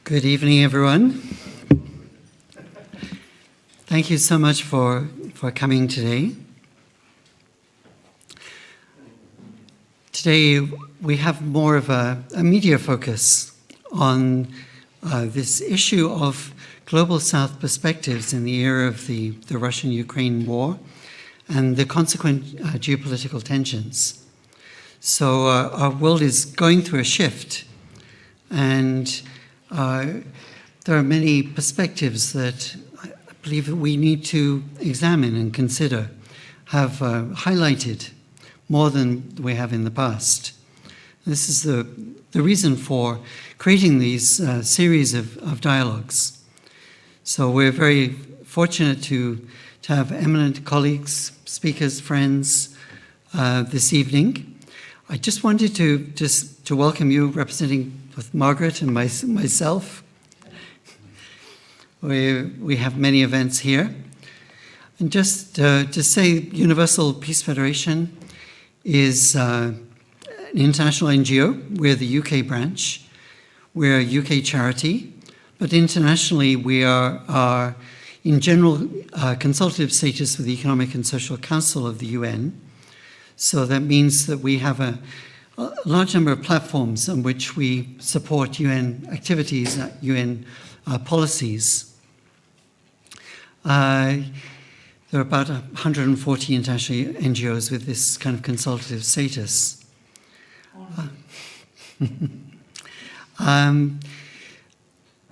Good evening, everyone. Thank you so much for coming today. Today we have more of a media focus on this issue of global South perspectives in the era of the Russian-Ukraine war and the consequent geopolitical tensions. So our world is going through a shift, and there are many perspectives that I believe that we need to examine and consider, have highlighted more than we have in the past. This is the reason for creating these series of dialogues. So we're very fortunate to have eminent colleagues, speakers, friends this evening. I just wanted to welcome you, representing both Margaret and myself. We have many events here. And just to say, Universal Peace Federation is an international NGO. We're the UK branch. We're a UK charity. But internationally, we are in general consultative status with the Economic and Social Council of the UN. So that means that we have a large number of platforms on which we support UN activities, UN policies. There are about 140 international NGOs with this kind of consultative status.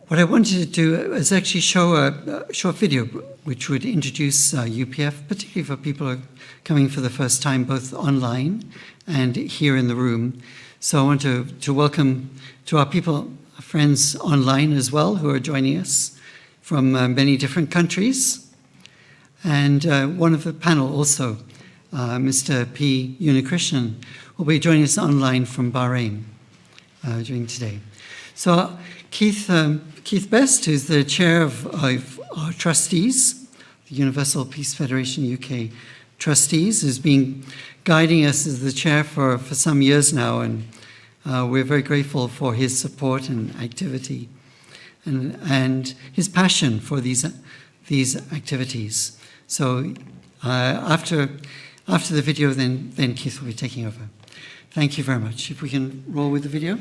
What I wanted to do is actually show a short video which would introduce UPF, particularly for people who are coming for the first time, both online and here in the room. So I want to welcome to our people, our friends online as well, who are joining us from many different countries. And one of the panel also, Mr P, Unnikrishnan, will be joining us online from Bahrain during today. So Keith Best, who's the chair of our trustees, the Universal Peace Federation UK trustees, has been guiding us as the chair for some years now, and we're very grateful for his support and activity and his passion for these activities. So after the video, then Keith will be taking over. Thank you very much. If we can roll with the video.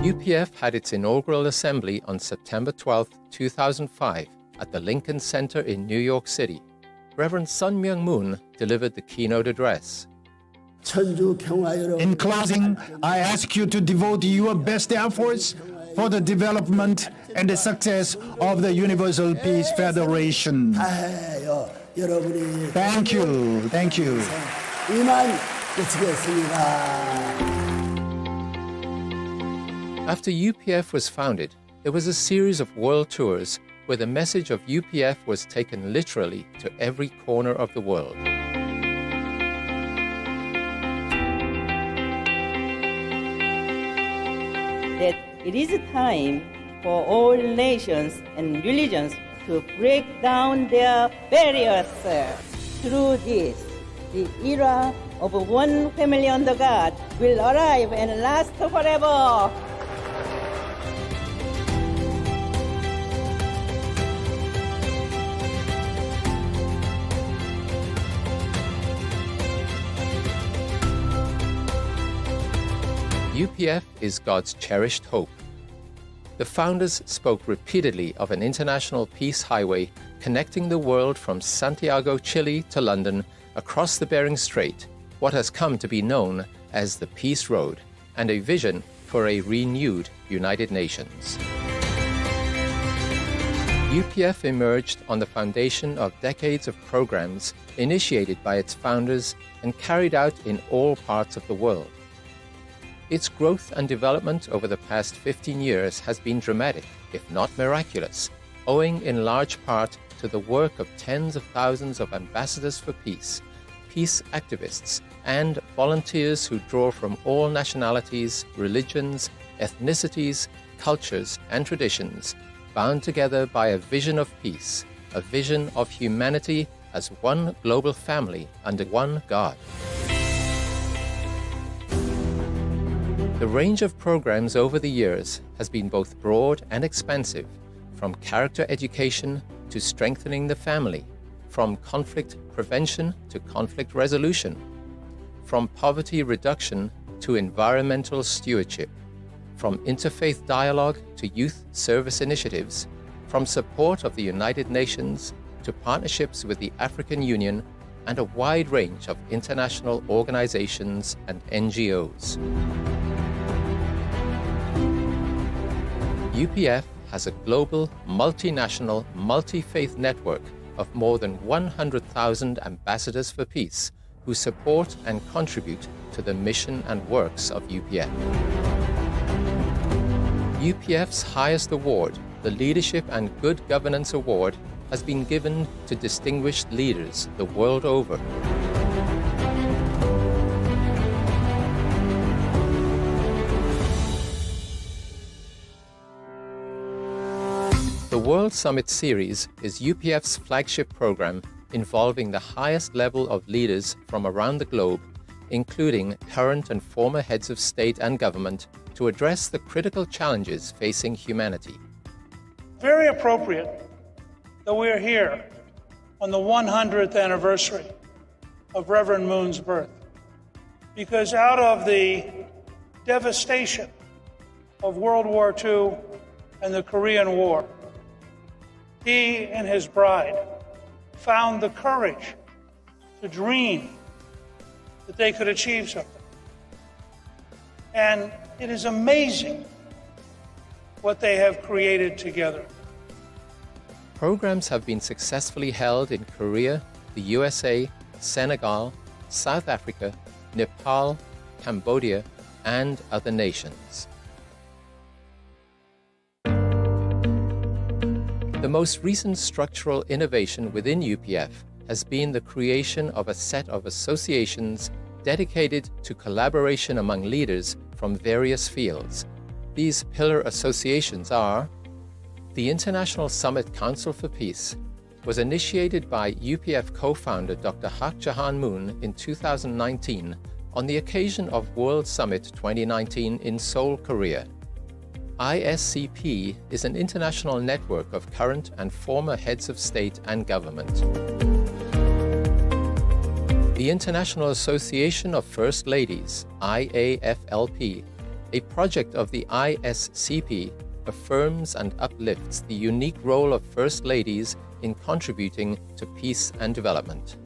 UPF had its inaugural assembly on September 12, 2005 at the Lincoln Center in New York City. Reverend Sun Myung Moon delivered the keynote address. In closing, I ask you to devote your best efforts for the development and the success of the Universal Peace Federation. Thank you. Thank you. After UPF was founded, there was a series of world tours where the message of UPF was taken literally to every corner of the world. That it is time for all nations and religions to break down their barriers. Through this, the era of one family under God will arrive and last forever. UPF is God's cherished hope. The founders spoke repeatedly of an international peace highway connecting the world from Santiago, Chile to London, across the Bering Strait, what has come to be known as the Peace Road, and a vision for a renewed United Nations. UPF emerged on the foundation of decades of programs initiated by its founders and carried out in all parts of the world. Its growth and development over the past 15 years has been dramatic, if not miraculous, owing in large part to the work of tens of thousands of ambassadors for peace, peace activists, and volunteers who draw from all nationalities, religions, ethnicities, cultures, and traditions, bound together by a vision of peace, a vision of humanity as one global family under one God. The range of programs over the years has been both broad and expansive, from character education to strengthening the family, from conflict prevention to conflict resolution, from poverty reduction to environmental stewardship, from interfaith dialogue to youth service initiatives, from support of the United Nations to partnerships with the African Union, and a wide range of international organizations and NGOs. UPF has a global, multinational, multi-faith network of more than 100,000 ambassadors for peace who support and contribute to the mission and works of UPF. UPF's highest award, the Leadership and Good Governance Award, has been given to distinguished leaders the world over. The World Summit Series is UPF's flagship program involving the highest level of leaders from around the globe, including current and former heads of state and government, to address the critical challenges facing humanity. Very appropriate that we're here on the 100th anniversary of Reverend Moon's birth, because out of the devastation of World War II and the Korean War, he and his bride found the courage to dream that they could achieve something. And it is amazing what they have created together. Programs have been successfully held in Korea, the USA, Senegal, South Africa, Nepal, Cambodia, and other nations. The most recent structural innovation within UPF has been the creation of a set of associations dedicated to collaboration among leaders from various fields. These pillar associations are: the International Summit Council for Peace was initiated by UPF co-founder Dr. Hak Jahan Moon in 2019 on the occasion of World Summit 2019 in Seoul, Korea. ISCP is an international network of current and former heads of state and government. The International Association of First Ladies, IAFLP, a project of the ISCP, affirms and uplifts the unique role of First Ladies in contributing to peace and development.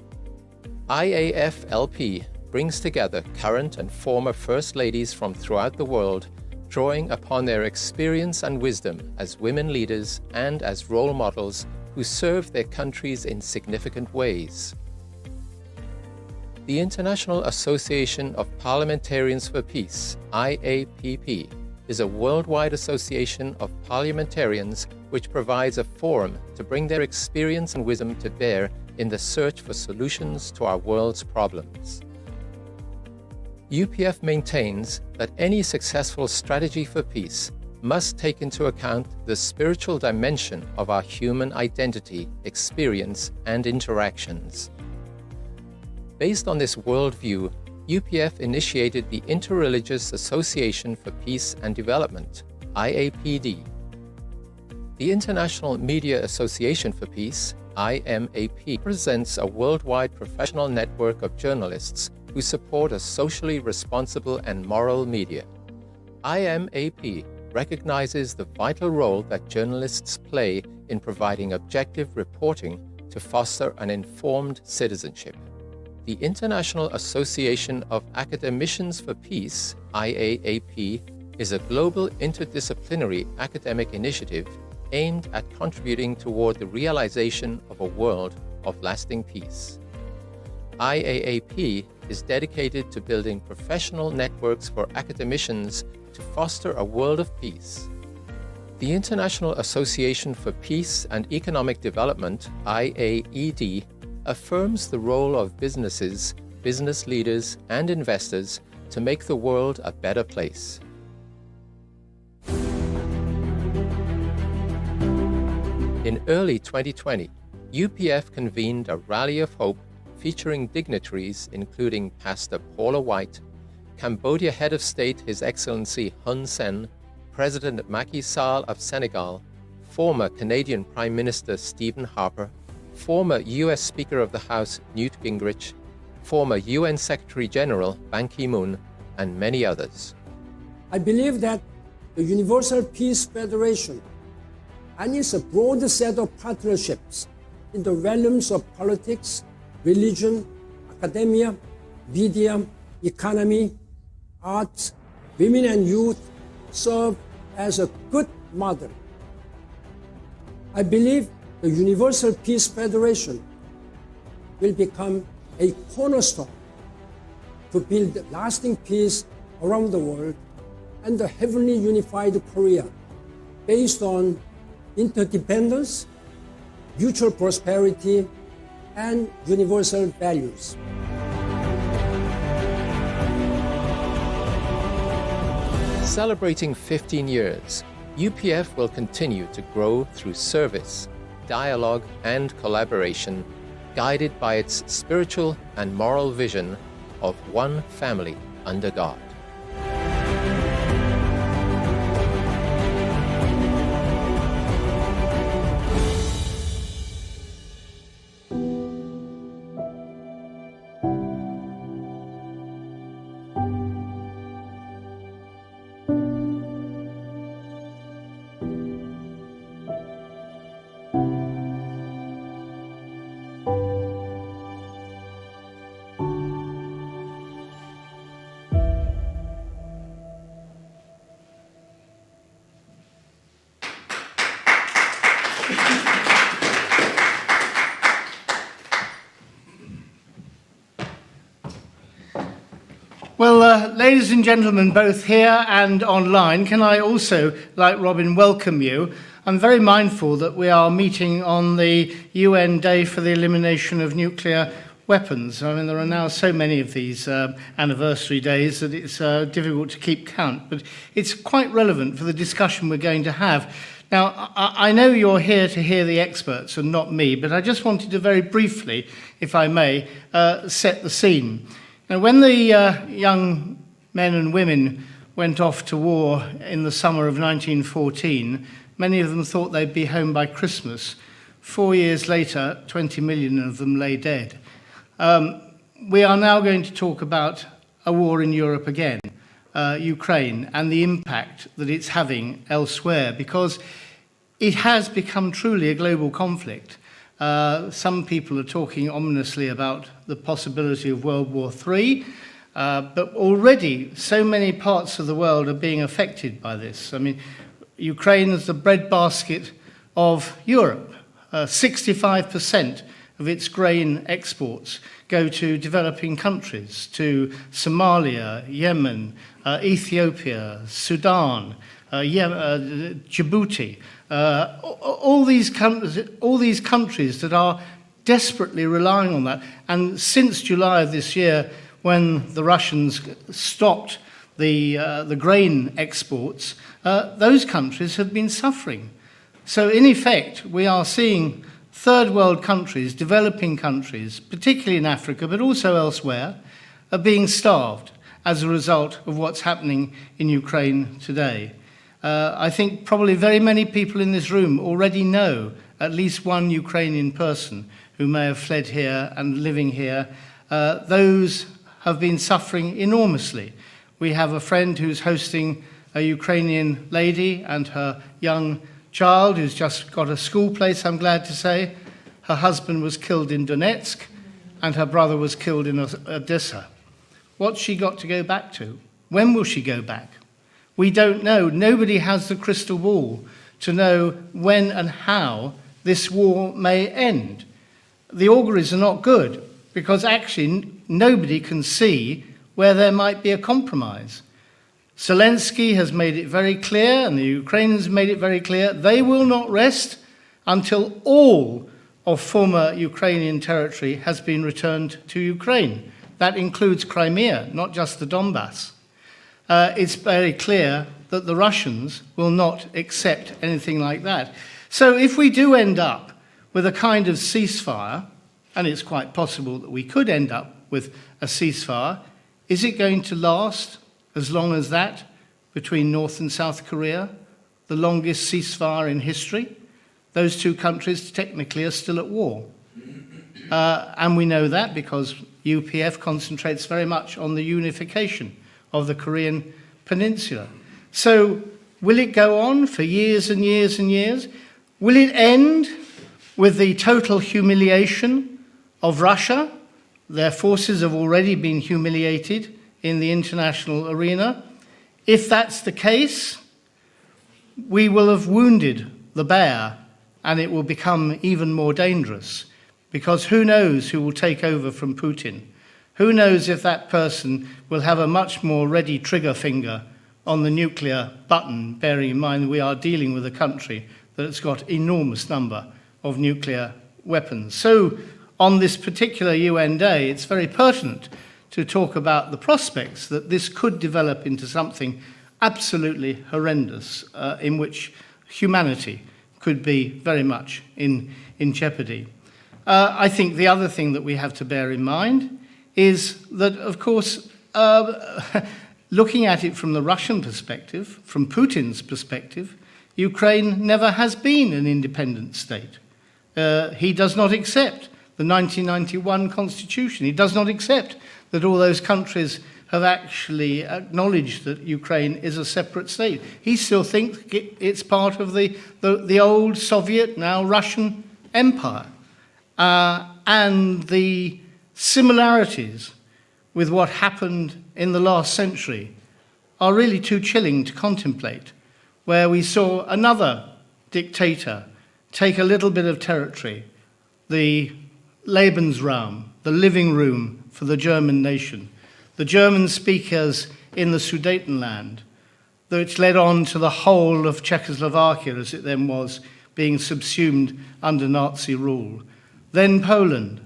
IAFLP brings together current and former First Ladies from throughout the world, drawing upon their experience and wisdom as women leaders and as role models who serve their countries in significant ways. The International Association of Parliamentarians for Peace, IAPP, is a worldwide association of parliamentarians which provides a forum to bring their experience and wisdom to bear in the search for solutions to our world's problems. UPF maintains that any successful strategy for peace must take into account the spiritual dimension of our human identity, experience, and interactions. Based on this worldview, UPF initiated the Interreligious Association for Peace and Development, IAPD. The International Media Association for Peace, IMAP, represents a worldwide professional network of journalists who support a socially responsible and moral media. IMAP recognizes the vital role that journalists play in providing objective reporting to foster an informed citizenship. The International Association of Academicians for Peace, IAAP, is a global interdisciplinary academic initiative aimed at contributing toward the realization of a world of lasting peace. IAAP is dedicated to building professional networks for academicians to foster a world of peace. The International Association for Peace and Economic Development, IAED, affirms the role of businesses, business leaders, and investors to make the world a better place. In early 2020, UPF convened a rally of hope featuring dignitaries including Pastor Paula White, Cambodia Head of State His Excellency Hun Sen, President Macky Sall of Senegal, former Canadian Prime Minister Stephen Harper, former US Speaker of the House Newt Gingrich, former UN Secretary General Ban Ki-moon, and many others. I believe that the Universal Peace Federation and its a broad set of partnerships in the realms of politics, religion, academia, media, economy, arts, women and youth serve as a good model. I believe the Universal Peace Federation will become a cornerstone to build lasting peace around the world and a heavenly unified Korea based on interdependence, mutual prosperity, and universal values. Celebrating 15 years, UPF will continue to grow through service, dialogue, and collaboration, guided by its spiritual and moral vision of one family under God. Well, ladies and gentlemen, both here and online, can I also, like Robin, welcome you? I'm very mindful that we are meeting on the UN Day for the Elimination of Nuclear Weapons. I mean, there are now so many of these anniversary days that it's difficult to keep count, but it's quite relevant for the discussion we're going to have. Now, I know you're here to hear the experts and not me, but I just wanted to very briefly, if I may, set the scene. Now, when the young men and women went off to war in the summer of 1914, many of them thought they'd be home by Christmas. 4 years later, 20 million of them lay dead. We are now going to talk about a war in Europe again, Ukraine, and the impact that it's having elsewhere, because it has become truly a global conflict. Some people are talking ominously about the possibility of World War III, but already so many parts of the world are being affected by this. I mean, Ukraine is the breadbasket of Europe. 65% of its grain exports go to developing countries, to Somalia, Yemen, Ethiopia, Sudan, Djibouti. All these countries that are desperately relying on that. And since July of this year, when the Russians stopped the grain exports, those countries have been suffering. So in effect, we are seeing third world countries, developing countries, particularly in Africa, but also elsewhere, are being starved as a result of what's happening in Ukraine today. I think probably very many people in this room already know at least one Ukrainian person who may have fled here and living here. Those have been suffering enormously. We have a friend who's hosting a Ukrainian lady and her young child who's just got a school place, I'm glad to say. Her husband was killed in Donetsk and her brother was killed in Odessa. What's she got to go back to? When will she go back? We don't know. Nobody has the crystal ball to know when and how this war may end. The auguries are not good because actually nobody can see where there might be a compromise. Zelensky has made it very clear, and the Ukrainians have made it very clear, they will not rest until all of former Ukrainian territory has been returned to Ukraine. That includes Crimea, not just the Donbass. It's very clear that the Russians will not accept anything like that. So if we do end up with a kind of ceasefire, and it's quite possible that we could end up with a ceasefire, is it going to last as long as that between North and South Korea, the longest ceasefire in history? Those two countries technically are still at war. And we know that because UPF concentrates very much on the unification of the Korean peninsula. So will it go on for years and years and years? Will it end with the total humiliation of Russia? Their forces have already been humiliated in the international arena. If that's the case, we will have wounded the bear and it will become even more dangerous, because who knows who will take over from Putin? Who knows if that person will have a much more ready trigger finger on the nuclear button, bearing in mind that we are dealing with a country that's got enormous number of nuclear weapons. So on this particular UN day, it's very pertinent to talk about the prospects that this could develop into something absolutely horrendous, in which humanity could be very much in jeopardy. I think the other thing that we have to bear in mind is that, of course, looking at it from the Russian perspective, from Putin's perspective, Ukraine never has been an independent state. He does not accept the 1991 constitution. He does not accept that all those countries have actually acknowledged that Ukraine is a separate state. He still thinks it's part of the old Soviet, now Russian empire. And the similarities with what happened in the last century are really too chilling to contemplate, where we saw another dictator take a little bit of territory, the Lebensraum, the living room for the German nation, the German speakers in the Sudetenland, which led on to the whole of Czechoslovakia, as it then was, being subsumed under Nazi rule. Then Poland.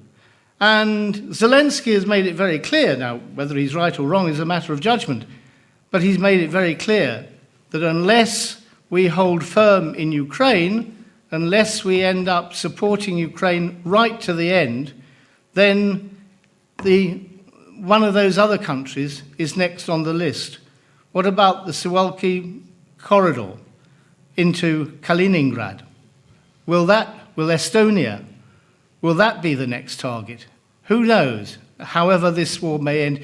And Zelensky has made it very clear, now whether he's right or wrong is a matter of judgment, but he's made it very clear that unless we hold firm in Ukraine, unless we end up supporting Ukraine right to the end, then one of those other countries is next on the list. What about the Suwalki corridor into Kaliningrad? Will Estonia, will that be the next target? Who knows, however this war may end.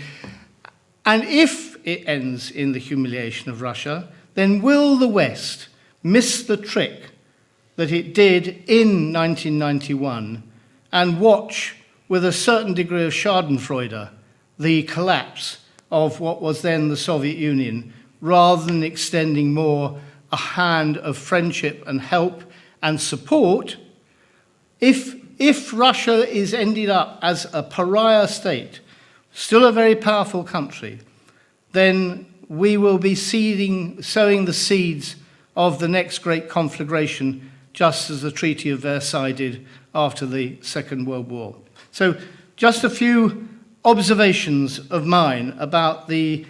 And if it ends in the humiliation of Russia, then will the West miss the trick that it did in 1991 and watch with a certain degree of schadenfreude the collapse of what was then the Soviet Union, rather than extending more a hand of friendship and help and support? If Russia is ended up as a pariah state, still a very powerful country, then we will be sowing the seeds of the next great conflagration, just as the Treaty of Versailles did after the Second World War. So just a few observations of mine about the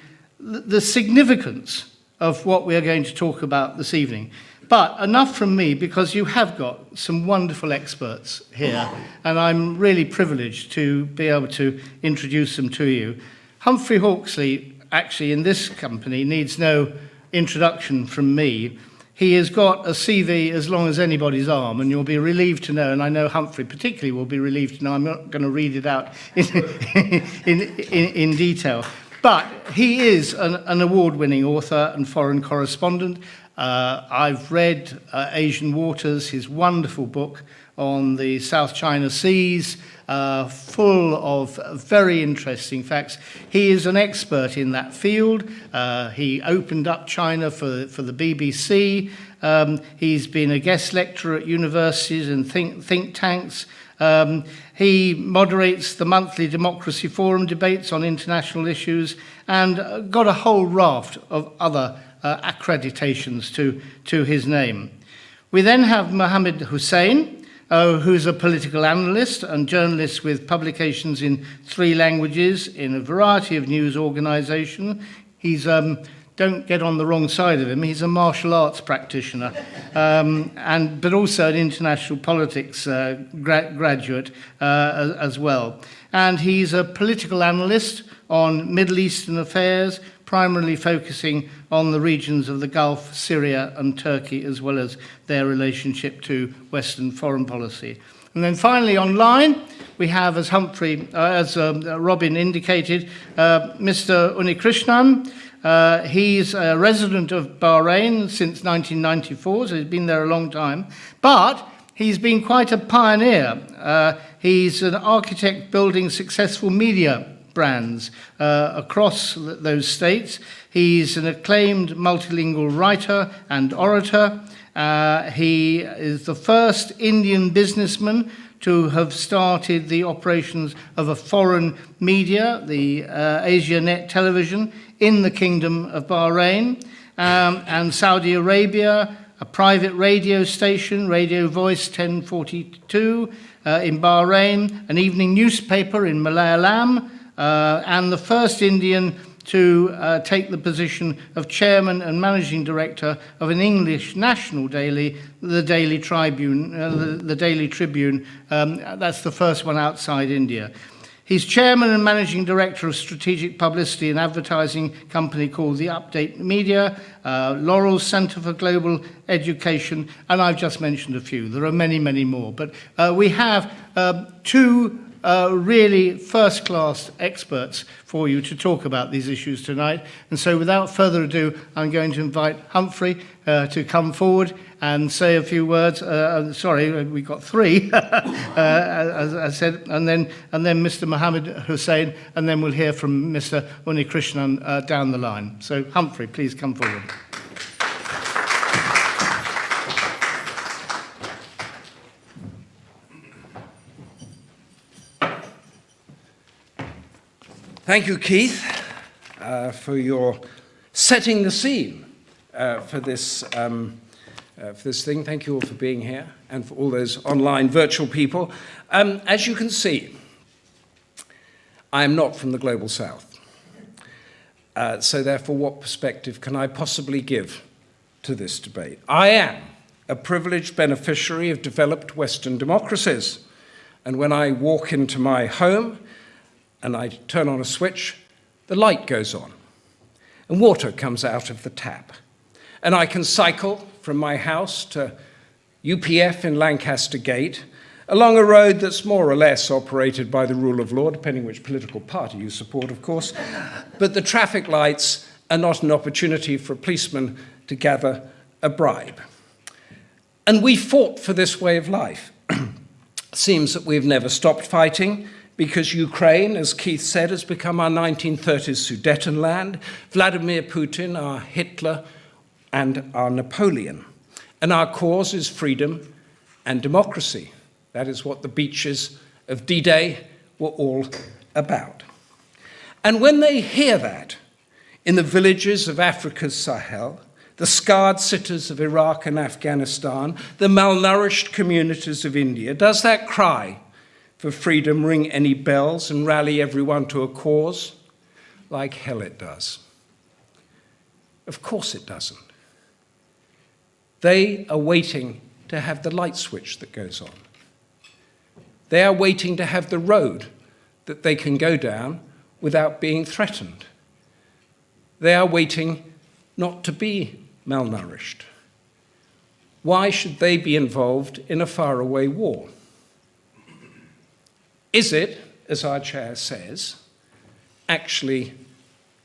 significance of what we are going to talk about this evening. But enough from me, because you have got some wonderful experts here, and I'm really privileged to be able to introduce them to you. Humphrey Hawskley, actually in this company, needs no introduction from me. He has got a CV as long as anybody's arm, and you'll be relieved to know, and I know Humphrey particularly will be relieved to know, I'm not going to read it out in detail. But he is an award-winning author and foreign correspondent. I've read Asian Waters, his wonderful book on the South China Seas, full of very interesting facts. He is an expert in that field. He opened up China for the BBC. He's been a guest lecturer at universities and think tanks. He moderates the monthly Democracy Forum debates on international issues and got a whole raft of other accreditations to his name. We then have Muhammad Hussein, who's a political analyst and journalist with publications in 3 languages in a variety of news organisations. He's done don't get on the wrong side of him. He's a martial arts practitioner, but also an international politics graduate as well. And he's a political analyst on Middle Eastern affairs, primarily focusing on the regions of the Gulf, Syria and Turkey, as well as their relationship to Western foreign policy. And then finally online, we have, as Robin indicated, Mr Unnikrishnan. He's a resident of Bahrain since 1994, so he's been there a long time. But he's been quite a pioneer. He's an architect building successful media brands across those states. He's an acclaimed multilingual writer and orator. He is the first Indian businessman to have started the operations of a foreign media, the AsiaNet television, in the Kingdom of Bahrain, and Saudi Arabia, a private radio station, Radio Voice 1042 in Bahrain, an evening newspaper in Malayalam, and the first Indian to take the position of chairman and managing director of an English national daily, the Daily Tribune. That's the first one outside India. He's chairman and managing director of strategic publicity and advertising company called The Update Media, Laurel Centre for Global Education, and I've just mentioned a few. There are many, many more. But we have two really first-class experts for you to talk about these issues tonight. And so without further ado, I'm going to invite Humphrey to come forward and say a few words. Sorry, we've got three, as I said, and then Mr Muhammad Hussein, and then we'll hear from Mr Unnikrishnan down the line. So Humphrey, please come forward. Thank you, Keith, for your setting the scene for this thing. Thank you all for being here, and for all those online virtual people. As you can see, I am not from the Global South. So therefore, what perspective can I possibly give to this debate? I am a privileged beneficiary of developed Western democracies. And when I walk into my home, and I turn on a switch, the light goes on, and water comes out of the tap. And I can cycle from my house to UPF in Lancaster Gate, along a road that's more or less operated by the rule of law, depending which political party you support, of course. But the traffic lights are not an opportunity for a policeman to gather a bribe. And we fought for this way of life. Seems that we've never stopped fighting, because Ukraine, as Keith said, has become our 1930s Sudetenland, Vladimir Putin, our Hitler, and our Napoleon. And our cause is freedom and democracy. That is what the beaches of D-Day were all about. And when they hear that in the villages of Africa's Sahel, the scarred cities of Iraq and Afghanistan, the malnourished communities of India, does that cry for freedom ring any bells and rally everyone to a cause? Like hell it does. Of course it doesn't. They are waiting to have the light switch that goes on. They are waiting to have the road that they can go down without being threatened. They are waiting not to be malnourished. Why should they be involved in a faraway war? Is it, as our chair says, actually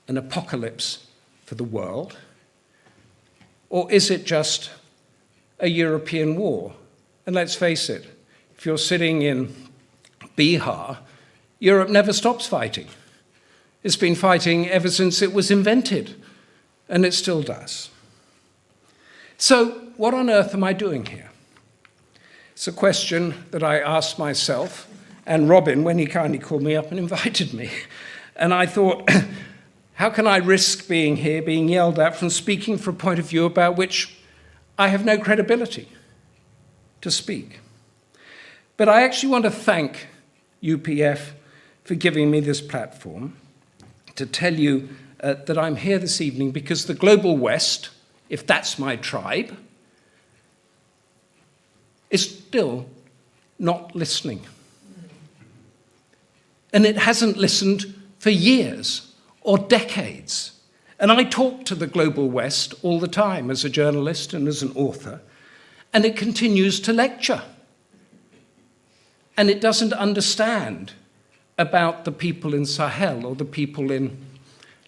an apocalypse for the world? Or is it just a European war? And let's face it, if you're sitting in Bihar, Europe never stops fighting. It's been fighting ever since it was invented, and it still does. So what on earth am I doing here? It's a question that I asked myself and Robin when he kindly called me up and invited me. And I thought, how can I risk being here, being yelled at from speaking for a point of view about which I have no credibility to speak? But I actually want to thank UPF for giving me this platform to tell you that I'm here this evening because the global West, if that's my tribe, is still not listening. And it hasn't listened for years or decades. And I talk to the global West all the time as a journalist and as an author, and it continues to lecture. And it doesn't understand about the people in Sahel or the people in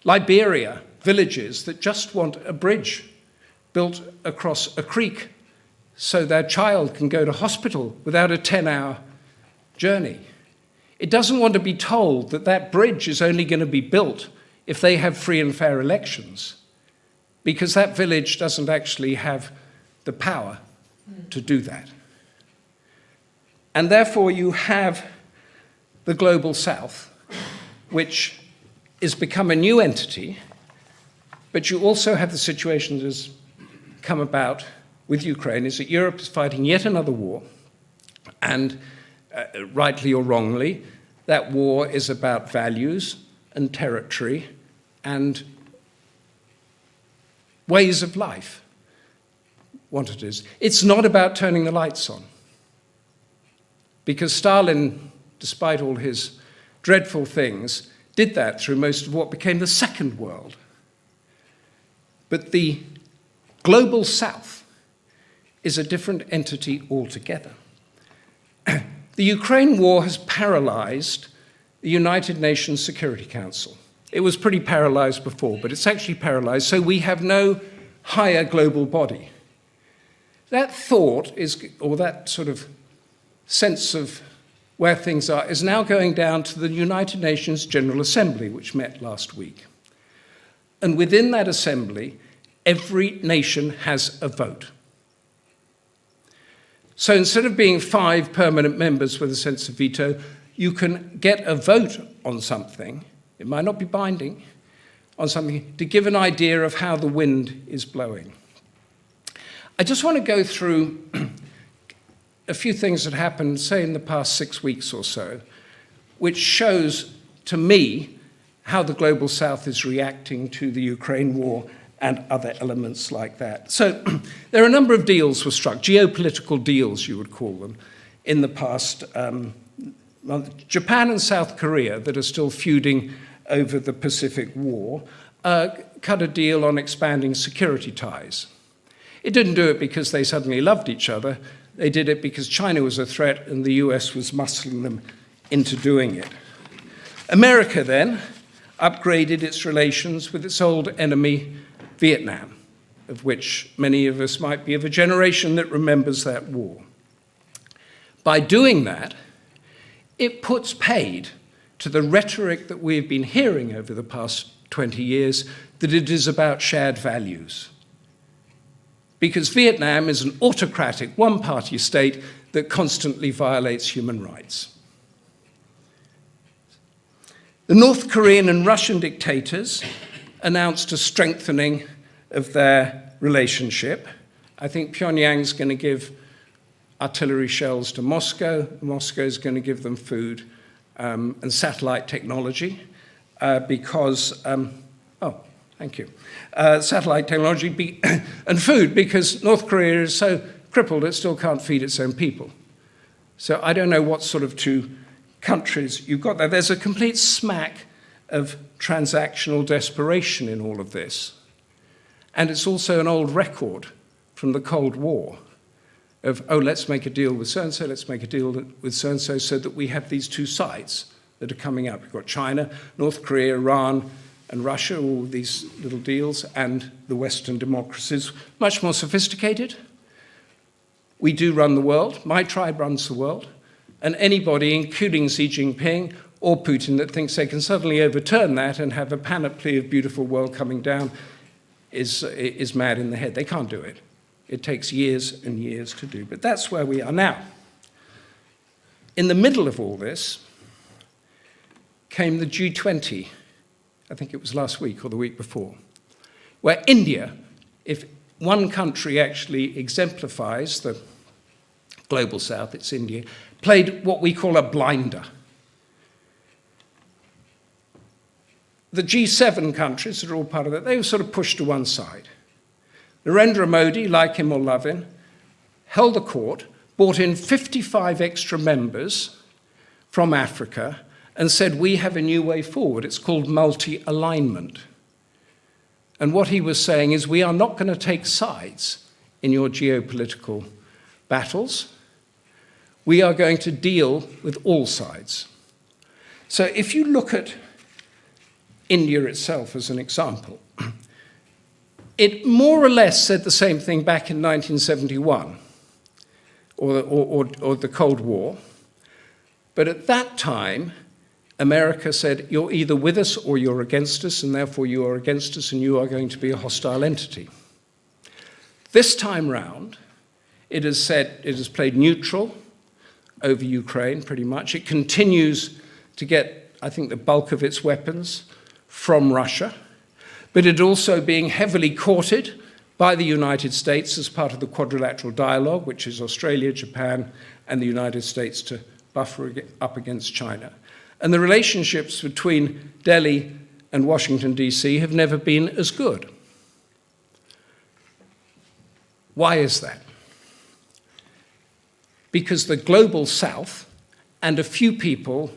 Liberia, villages that just want a bridge built across a creek so their child can go to hospital without a 10-hour journey. It doesn't want to be told that that bridge is only going to be built if they have free and fair elections, because that village doesn't actually have the power to do that. And therefore you have the global South, which has become a new entity, but you also have the situation that has come about with Ukraine, is that Europe is fighting yet another war, and rightly or wrongly, that war is about values and territory and ways of life, what it is. It's not about turning the lights on, because Stalin, despite all his dreadful things, did that through most of what became the Second World. But the global South is a different entity altogether. The Ukraine war has paralyzed the United Nations Security Council. It was pretty paralyzed before, but it's actually paralyzed, so we have no higher global body. That thought is, or that sort of sense of where things are, is now going down to the United Nations General Assembly, which met last week. And within that assembly, every nation has a vote. So instead of being 5 permanent members with a sense of veto, you can get a vote on something, it might not be binding, on something to give an idea of how the wind is blowing. I just want to go through a few things that happened, say, in the past 6 weeks or so, which shows to me how the global South is reacting to the Ukraine war and other elements like that. So there are a number of deals were struck, geopolitical deals, you would call them, in the past. Japan and South Korea, that are still feuding over the Pacific War, cut a deal on expanding security ties. It didn't do it because they suddenly loved each other. They did it because China was a threat and the US was muscling them into doing it. America then upgraded its relations with its old enemy, Vietnam, of which many of us might be of a generation that remembers that war. By doing that, it puts paid to the rhetoric that we've been hearing over the past 20 years that it is about shared values. Because Vietnam is an autocratic, one-party state that constantly violates human rights. The North Korean and Russian dictators announced a strengthening of their relationship. I think Pyongyang's going to give artillery shells to Moscow. Moscow's going to give them food and satellite technology because, thank you. Satellite technology and food, because North Korea is so crippled it still can't feed its own people. So I don't know what sort of 2 countries you've got there. There's a complete smack of transactional desperation in all of this. And it's also an old record from the Cold War of, let's make a deal with so-and-so, let's make a deal with so-and-so, so that we have these 2 sides that are coming up. We've got China, North Korea, Iran, and Russia, all these little deals, and the Western democracies, much more sophisticated. We do run the world. My tribe runs the world. And anybody, including Xi Jinping or Putin, that thinks they can suddenly overturn that and have a panoply of beautiful world coming down is mad in the head. They can't do it. It takes years and years to do. But that's where we are now. In the middle of all this came the G20, I think it was last week or the week before, where India, if one country actually exemplifies the global South, it's India, played what we call a blinder. the G7 countries that are all part of that, they were sort of pushed to one side. Narendra Modi, like him or love him, held the court, brought in 55 extra members from Africa and said, we have a new way forward. It's called multi-alignment. And what he was saying is, we are not going to take sides in your geopolitical battles. We are going to deal with all sides. So if you look at India itself as an example, it more or less said the same thing back in 1971, or the Cold War. But at that time, America said, you're either with us or you're against us, and therefore you are against us and you are going to be a hostile entity. This time round, it has said, it has played neutral over Ukraine pretty much. It continues to get, I think, the bulk of its weapons from Russia, but it also being heavily courted by the United States as part of the quadrilateral dialogue, which is Australia, Japan, and the United States to buffer up against China. And the relationships between Delhi and Washington, D.C. have never been as good. Why is that? Because the global South and a few people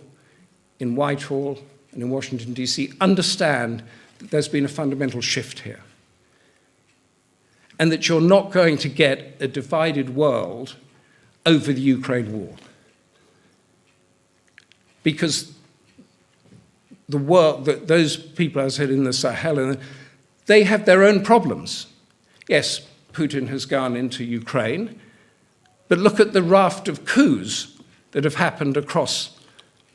in Whitehall and in Washington, D.C. understand that there's been a fundamental shift here, and that you're not going to get a divided world over the Ukraine war. Because the world, those people, as I said, in the Sahel, they have their own problems. Yes, Putin has gone into Ukraine, but look at the raft of coups that have happened across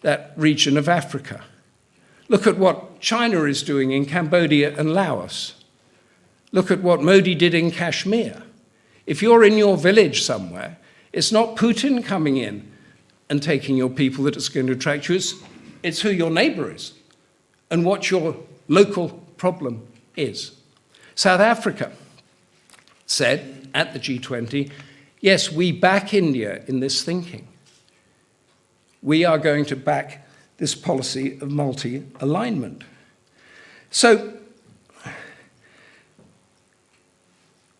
that region of Africa. Look at what China is doing in Cambodia and Laos. Look at what Modi did in Kashmir. If you're in your village somewhere, it's not Putin coming in and taking your people that it's going to attract you. It's who your neighbor is and what your local problem is. South Africa said at the G20, yes, we back India in this thinking. We are going to back this policy of multi-alignment. So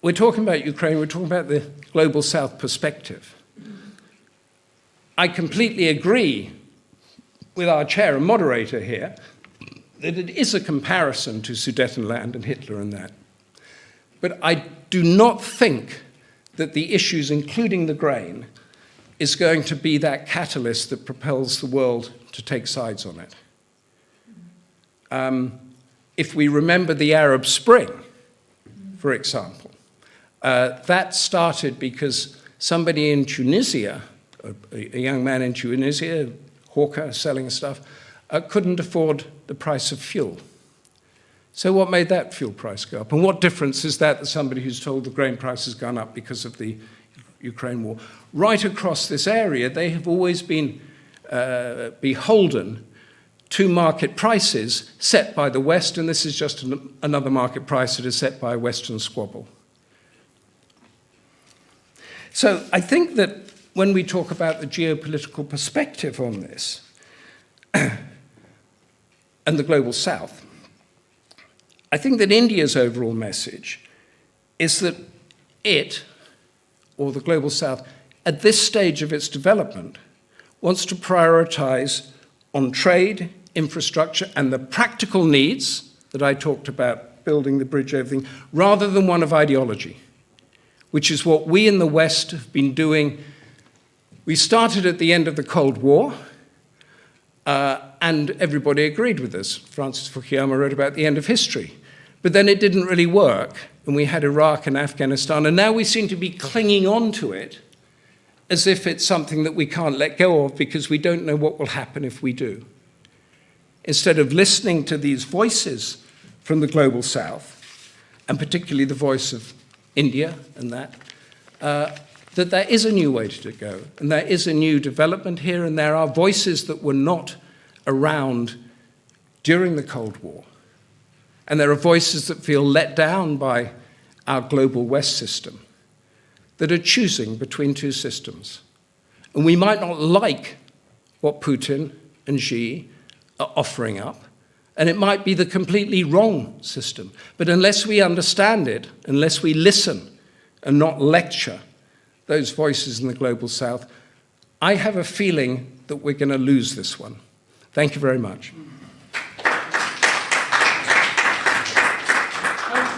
we're talking about Ukraine, we're talking about the global South perspective. I completely agree with our chair and moderator here that it is a comparison to Sudetenland and Hitler and that. But I do not think that the issues, including the grain, is going to be that catalyst that propels the world to take sides on it. If we remember the Arab Spring, for example, that started because somebody in Tunisia, a young man in Tunisia, hawker selling stuff, couldn't afford the price of fuel. So what made that fuel price go up? And what difference is that to somebody who's told the grain price has gone up because of the Ukraine war? Right across this area, they have always been beholden to market prices set by the West, and this is just another market price that is set by a Western squabble. So I think that when we talk about the geopolitical perspective on this and the global South, I think that India's overall message is that it, or the global South, at this stage of its development, wants to prioritize on trade, infrastructure, and the practical needs that I talked about, building the bridge, everything, rather than one of ideology, which is what we in the West have been doing. We started at the end of the Cold War, and everybody agreed with us. Francis Fukuyama wrote about the end of history. But then it didn't really work, and we had Iraq and Afghanistan, and now we seem to be clinging on to it as if it's something that we can't let go of because we don't know what will happen if we do. Instead of listening to these voices from the global South, and particularly the voice of India and that there is a new way to go, and there is a new development here, and there are voices that were not around during the Cold War. And there are voices that feel let down by our global West system, that are choosing between two systems. And we might not like what Putin and Xi are offering up, And it might be the completely wrong system. But unless we understand it, unless we listen and not lecture those voices in the global south, I have a feeling that we're going to lose this one. Thank you very much.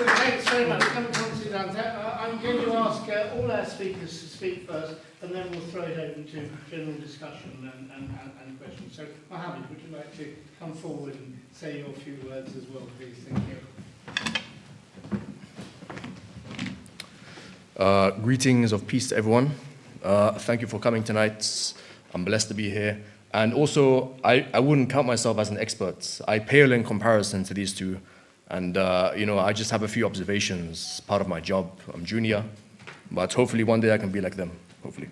Thanks very much. I'm going to ask all our speakers to speak first, and then we'll throw it open to general discussion and questions. So, Mohammed, would you like to come forward and say your few words as well, please? Thank you. Greetings of peace to everyone. Thank you for coming tonight. I'm blessed to be here. And also, I wouldn't count myself as an expert. I pale in comparison to these two. And, I just have a few observations, part of my job. I'm junior, but hopefully one day I can be like them, hopefully.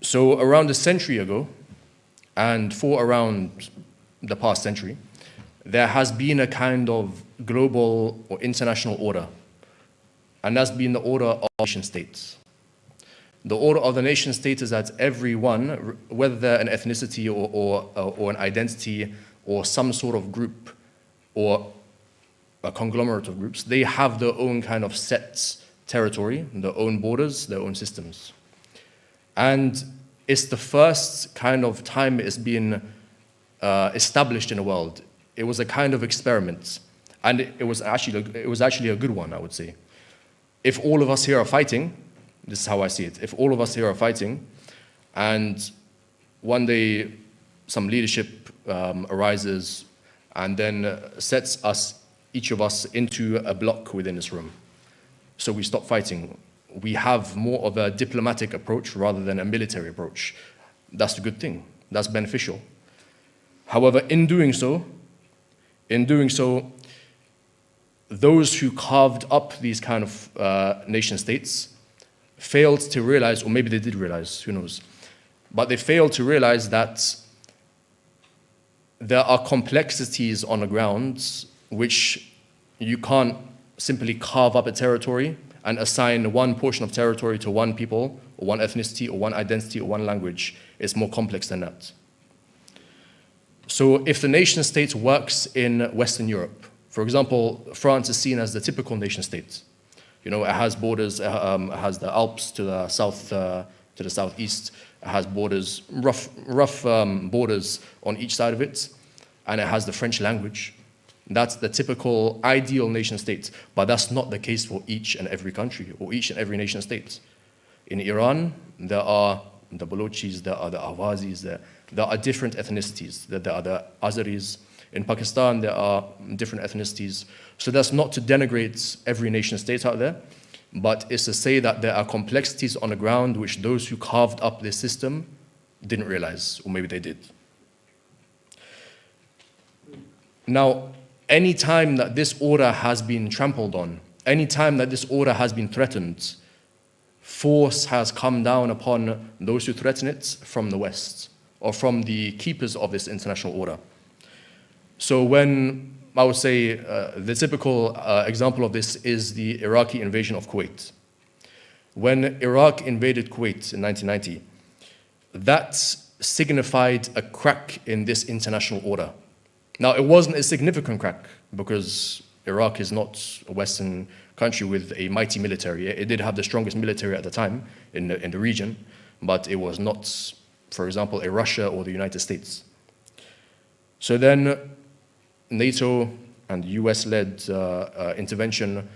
So around a century ago, and for around the past century, there has been a kind of global or international order. And that's been the order of nation states. The order of the nation state is that everyone, whether they're an ethnicity or an identity or some sort of group or a conglomerate of groups, they have their own kind of set territory, their own borders, their own systems. And it's the first kind of time it's been established in the world. It was a kind of experiment, and it was actually a good one, I would say. If all of us here are fighting, this is how I see it, if all of us here are fighting, and one day some leadership arises and then sets us, each of us, into a block within this room, so we stop fighting, we have more of a diplomatic approach rather than a military approach. That's a good thing. That's beneficial. However, in doing so, those who carved up these kind of nation states failed to realize, or maybe they did realize, who knows, but they failed to realize that there are complexities on the ground which you can't simply carve up a territory and assign one portion of territory to one people, or one ethnicity, or one identity, or one language. It's more complex than that. So if the nation state works in Western Europe, for example, France is seen as the typical nation state. It has borders, it has the Alps to the south, to the southeast. It has borders, rough borders on each side of it, and it has the French language. That's the typical ideal nation state, but that's not the case for each and every country or each and every nation state. In Iran, there are the Balochis, there are the Ahwazis, there are different ethnicities, there are the Azeris. In Pakistan, there are different ethnicities. So that's not to denigrate every nation state out there, but it's to say that there are complexities on the ground which those who carved up this system didn't realize, or maybe they did. Now, any time that this order has been trampled on, any time that this order has been threatened, force has come down upon those who threaten it from the West, or from the keepers of this international order. So when, I would say, the typical example of this is the Iraqi invasion of Kuwait. When Iraq invaded Kuwait in 1990, that signified a crack in this international order. Now, it wasn't a significant crack because Iraq is not a Western country with a mighty military. It did have the strongest military at the time in the region, but it was not, for example, a Russia or the United States. So then NATO and US-led intervention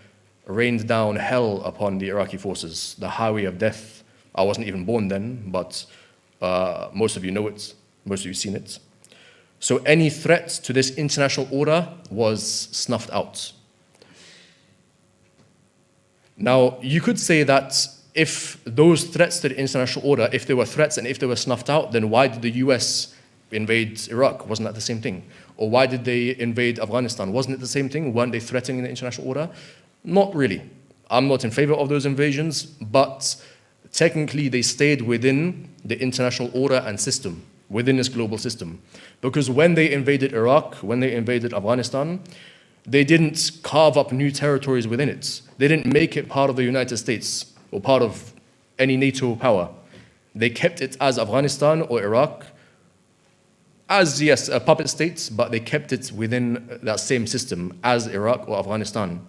rained down hell upon the Iraqi forces, the highway of death. I wasn't even born then, but most of you know it, most of you have seen it. So any threat to this international order was snuffed out. Now, you could say that if those threats to the international order, if they were threats and if they were snuffed out, then why did the US invade Iraq? Wasn't that the same thing? Or why did they invade Afghanistan? Wasn't it the same thing? Weren't they threatening the international order? Not really. I'm not in favor of those invasions, but technically they stayed within the international order and system, within this global system. Because when they invaded Iraq, when they invaded Afghanistan, they didn't carve up new territories within it. They didn't make it part of the United States or part of any NATO power. They kept it as Afghanistan or Iraq, as, yes, puppet states, but they kept it within that same system as Iraq or Afghanistan.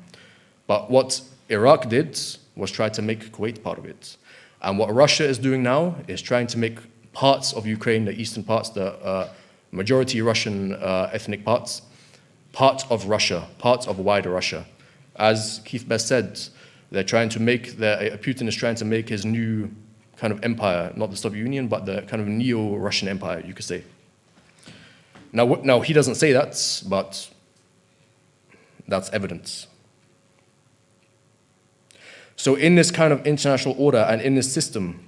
But what Iraq did was try to make Kuwait part of it. And what Russia is doing now is trying to make parts of Ukraine, the eastern parts, the majority Russian ethnic parts, part of Russia, part of wider Russia. As Keith Best said, they're trying to make, Putin is trying to make his new kind of empire, not the Soviet Union, but the kind of neo-Russian empire, you could say. Now he doesn't say that, but that's evidence. So in this kind of international order and in this system,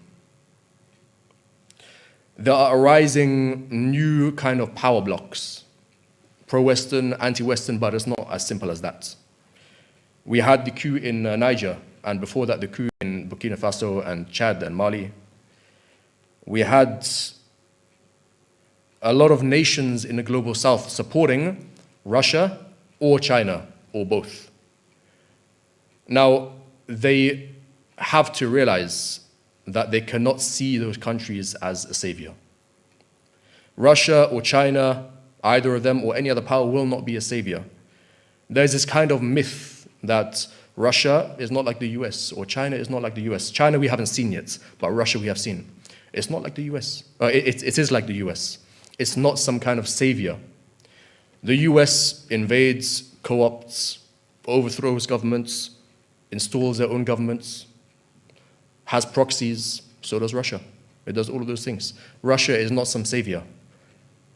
there are arising new kind of power blocks, pro-Western, anti-Western, but it's not as simple as that. We had the coup in Niger, and before that the coup in Burkina Faso and Chad and Mali. We had a lot of nations in the global south supporting Russia or China or both. Now, they have to realize that they cannot see those countries as a savior. Russia or China, either of them or any other power will not be a savior. There's this kind of myth that Russia is not like the US or China is not like the US. China we haven't seen yet, but Russia we have seen. It's not like the US. It is like the US. It's not some kind of savior. The US invades, co-opts, overthrows governments, installs their own governments, has proxies, so does Russia. It does all of those things. Russia is not some savior.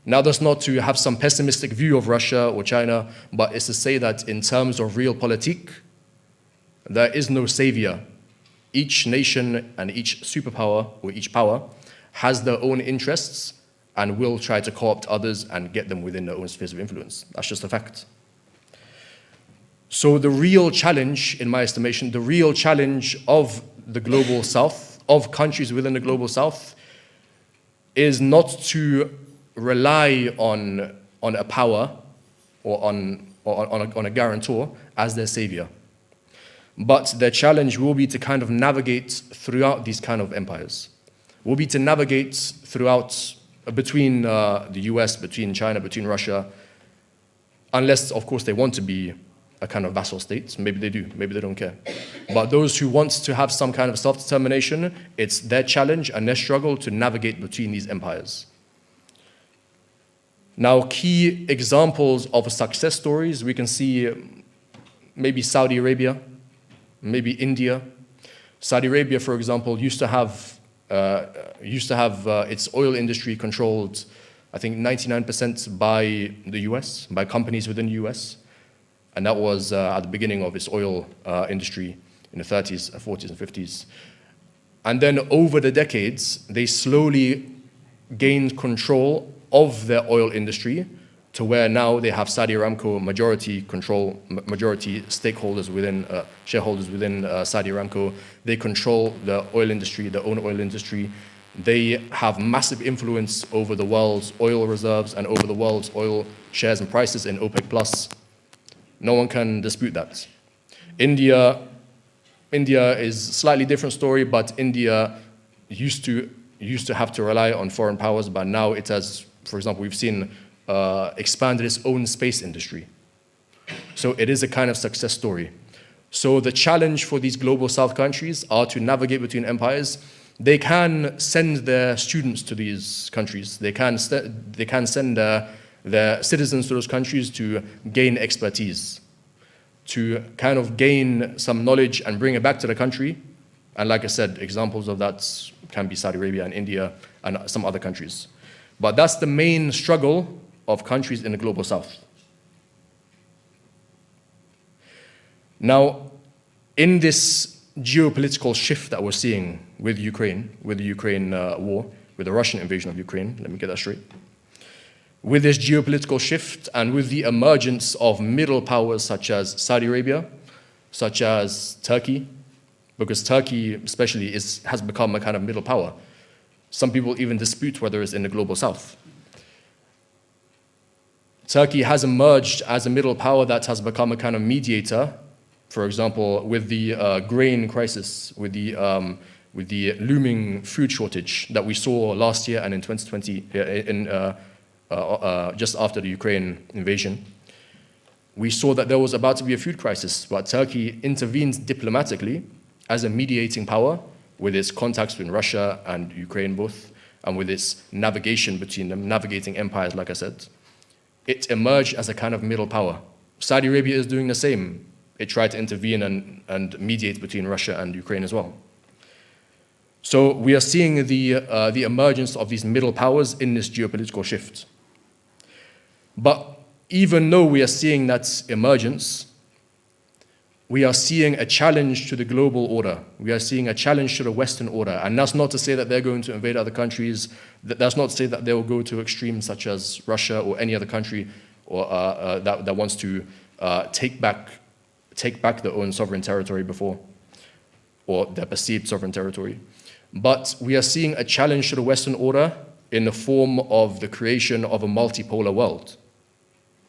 Now, that's not to have some pessimistic view of Russia or China, but it's to say that in terms of realpolitik, there is no savior. Each nation and each superpower or each power has their own interests and will try to co-opt others and get them within their own spheres of influence. That's just a fact. So the real challenge, in my estimation, the real challenge of the global south, of countries within the global south, is not to rely on a power or on a guarantor as their savior. But their challenge will be to kind of navigate throughout these kind of empires. Will be to navigate throughout, between the US, between China, between Russia, unless, of course, they want to be a kind of vassal state. Maybe they do, maybe they don't care. But those who want to have some kind of self-determination, it's their challenge and their struggle to navigate between these empires. Now, key examples of success stories, we can see maybe Saudi Arabia, maybe India. Saudi Arabia, for example, used to have its oil industry controlled, I think 99% by the US, by companies within the US. And that was at the beginning of its oil industry in the 30s, 40s, and 50s. And then over the decades, they slowly gained control of their oil industry to where now they have Saudi Aramco majority control, majority stakeholders within, shareholders within Saudi Aramco. They control the oil industry, their own oil industry. They have massive influence over the world's oil reserves and over the world's oil shares and prices in OPEC+. No one can dispute that. India is a slightly different story, but India used to have to rely on foreign powers, but now it has, for example, we've seen expanded its own space industry. So it is a kind of success story. So the challenge for these global south countries are to navigate between empires. They can send their students to these countries. They can send their citizens to those countries to gain expertise, to kind of gain some knowledge and bring it back to the country. And like I said, examples of that can be Saudi Arabia and India and some other countries. But that's the main struggle of countries in the global south. Now, in this geopolitical shift that we're seeing with Ukraine, with the Ukraine war, with the Russian invasion of Ukraine, let me get that straight. With this geopolitical shift and with the emergence of middle powers such as Saudi Arabia, such as Turkey, because Turkey especially has become a kind of middle power. Some people even dispute whether it's in the global south. Turkey has emerged as a middle power that has become a kind of mediator, for example, with the grain crisis, with the looming food shortage that we saw last year and in 2020, just after the Ukraine invasion, we saw that there was about to be a food crisis, but Turkey intervened diplomatically as a mediating power with its contacts between Russia and Ukraine both, and with its navigation between them, navigating empires, like I said. It emerged as a kind of middle power. Saudi Arabia is doing the same. It tried to intervene and mediate between Russia and Ukraine as well. So we are seeing the emergence of these middle powers in this geopolitical shift. But even though we are seeing that emergence, we are seeing a challenge to the global order. We are seeing a challenge to the Western order. And that's not to say that they're going to invade other countries. That's not to say that they will go to extremes such as Russia or any other country or, that wants to take back their own sovereign territory before, or their perceived sovereign territory. But we are seeing a challenge to the Western order in the form of the creation of a multipolar world,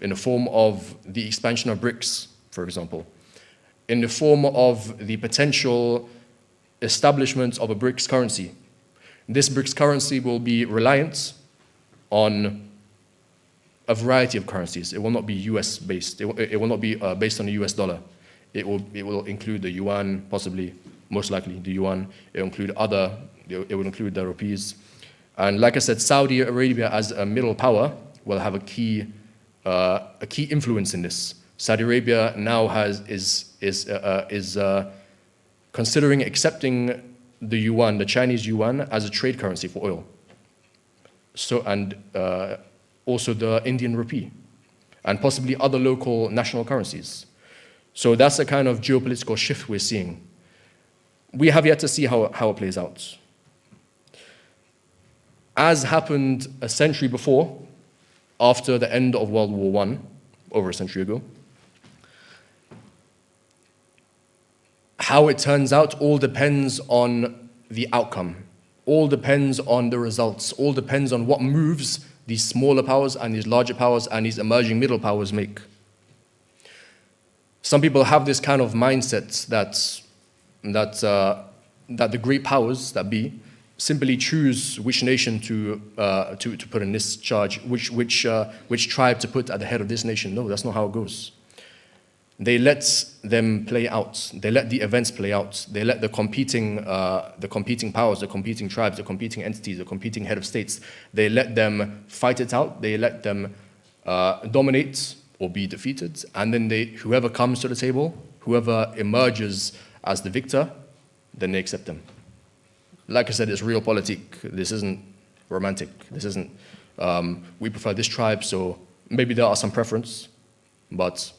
in the form of the expansion of BRICS, for example, in the form of the potential establishment of a BRICS currency. This BRICS currency will be reliant on a variety of currencies. It will not be US-based. It will not be based on the US dollar. It will include the yuan, possibly, most likely the yuan. It will include the rupees. And like I said, Saudi Arabia as a middle power will have a key influence in this. Saudi Arabia now is considering accepting the yuan, the Chinese yuan, as a trade currency for oil. So, and also the Indian rupee, and possibly other local national currencies. So that's a kind of geopolitical shift we're seeing. We have yet to see how it plays out. As happened a century before, after the end of World War I, over a century ago, how it turns out all depends on the outcome. All depends on the results. All depends on what moves these smaller powers and these larger powers and these emerging middle powers make. Some people have this kind of mindset that the great powers that be simply choose which nation to put in this charge, which tribe to put at the head of this nation. No, that's not how it goes. They let them play out. They let the events play out. They let the competing powers, the competing tribes, the competing entities, the competing head of states, they let them fight it out. They let them dominate or be defeated. And then whoever comes to the table, whoever emerges as the victor, then they accept them. Like I said, it's realpolitik. This isn't romantic. This isn't, we prefer this tribe, so maybe there are some preference, but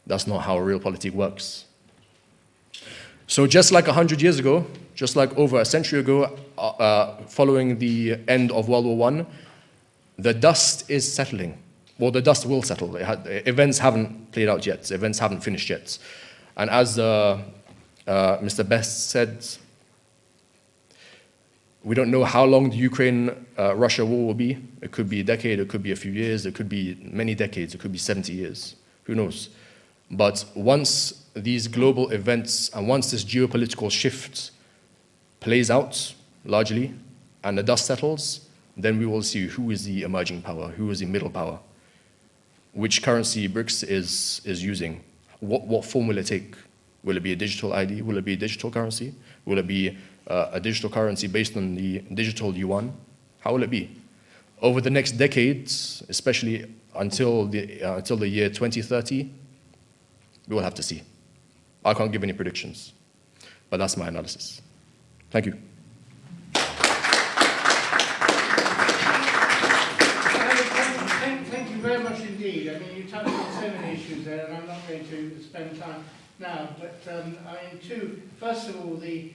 that's not how realpolitik works. So just like 100 years ago, just like over a century ago, following the end of World War I, the dust is settling. Well, the dust will settle. Events haven't played out yet. Events haven't finished yet. And as Mr. Best said, we don't know how long the Ukraine-Russia war will be. It could be a decade, it could be a few years, it could be many decades, it could be 70 years. Who knows? But once these global events and once this geopolitical shift plays out largely and the dust settles, then we will see who is the emerging power, who is the middle power, which currency BRICS is using, what form will it take? Will it be a digital ID? Will it be a digital currency? Will it be a digital currency based on the digital yuan? How will it be? Over the next decades, especially until the year 2030, we will have to see. I can't give any predictions, but that's my analysis. Thank you. Thank you very much indeed. I mean, you touched on so many issues there, and I'm not going to spend time now, but first of all, the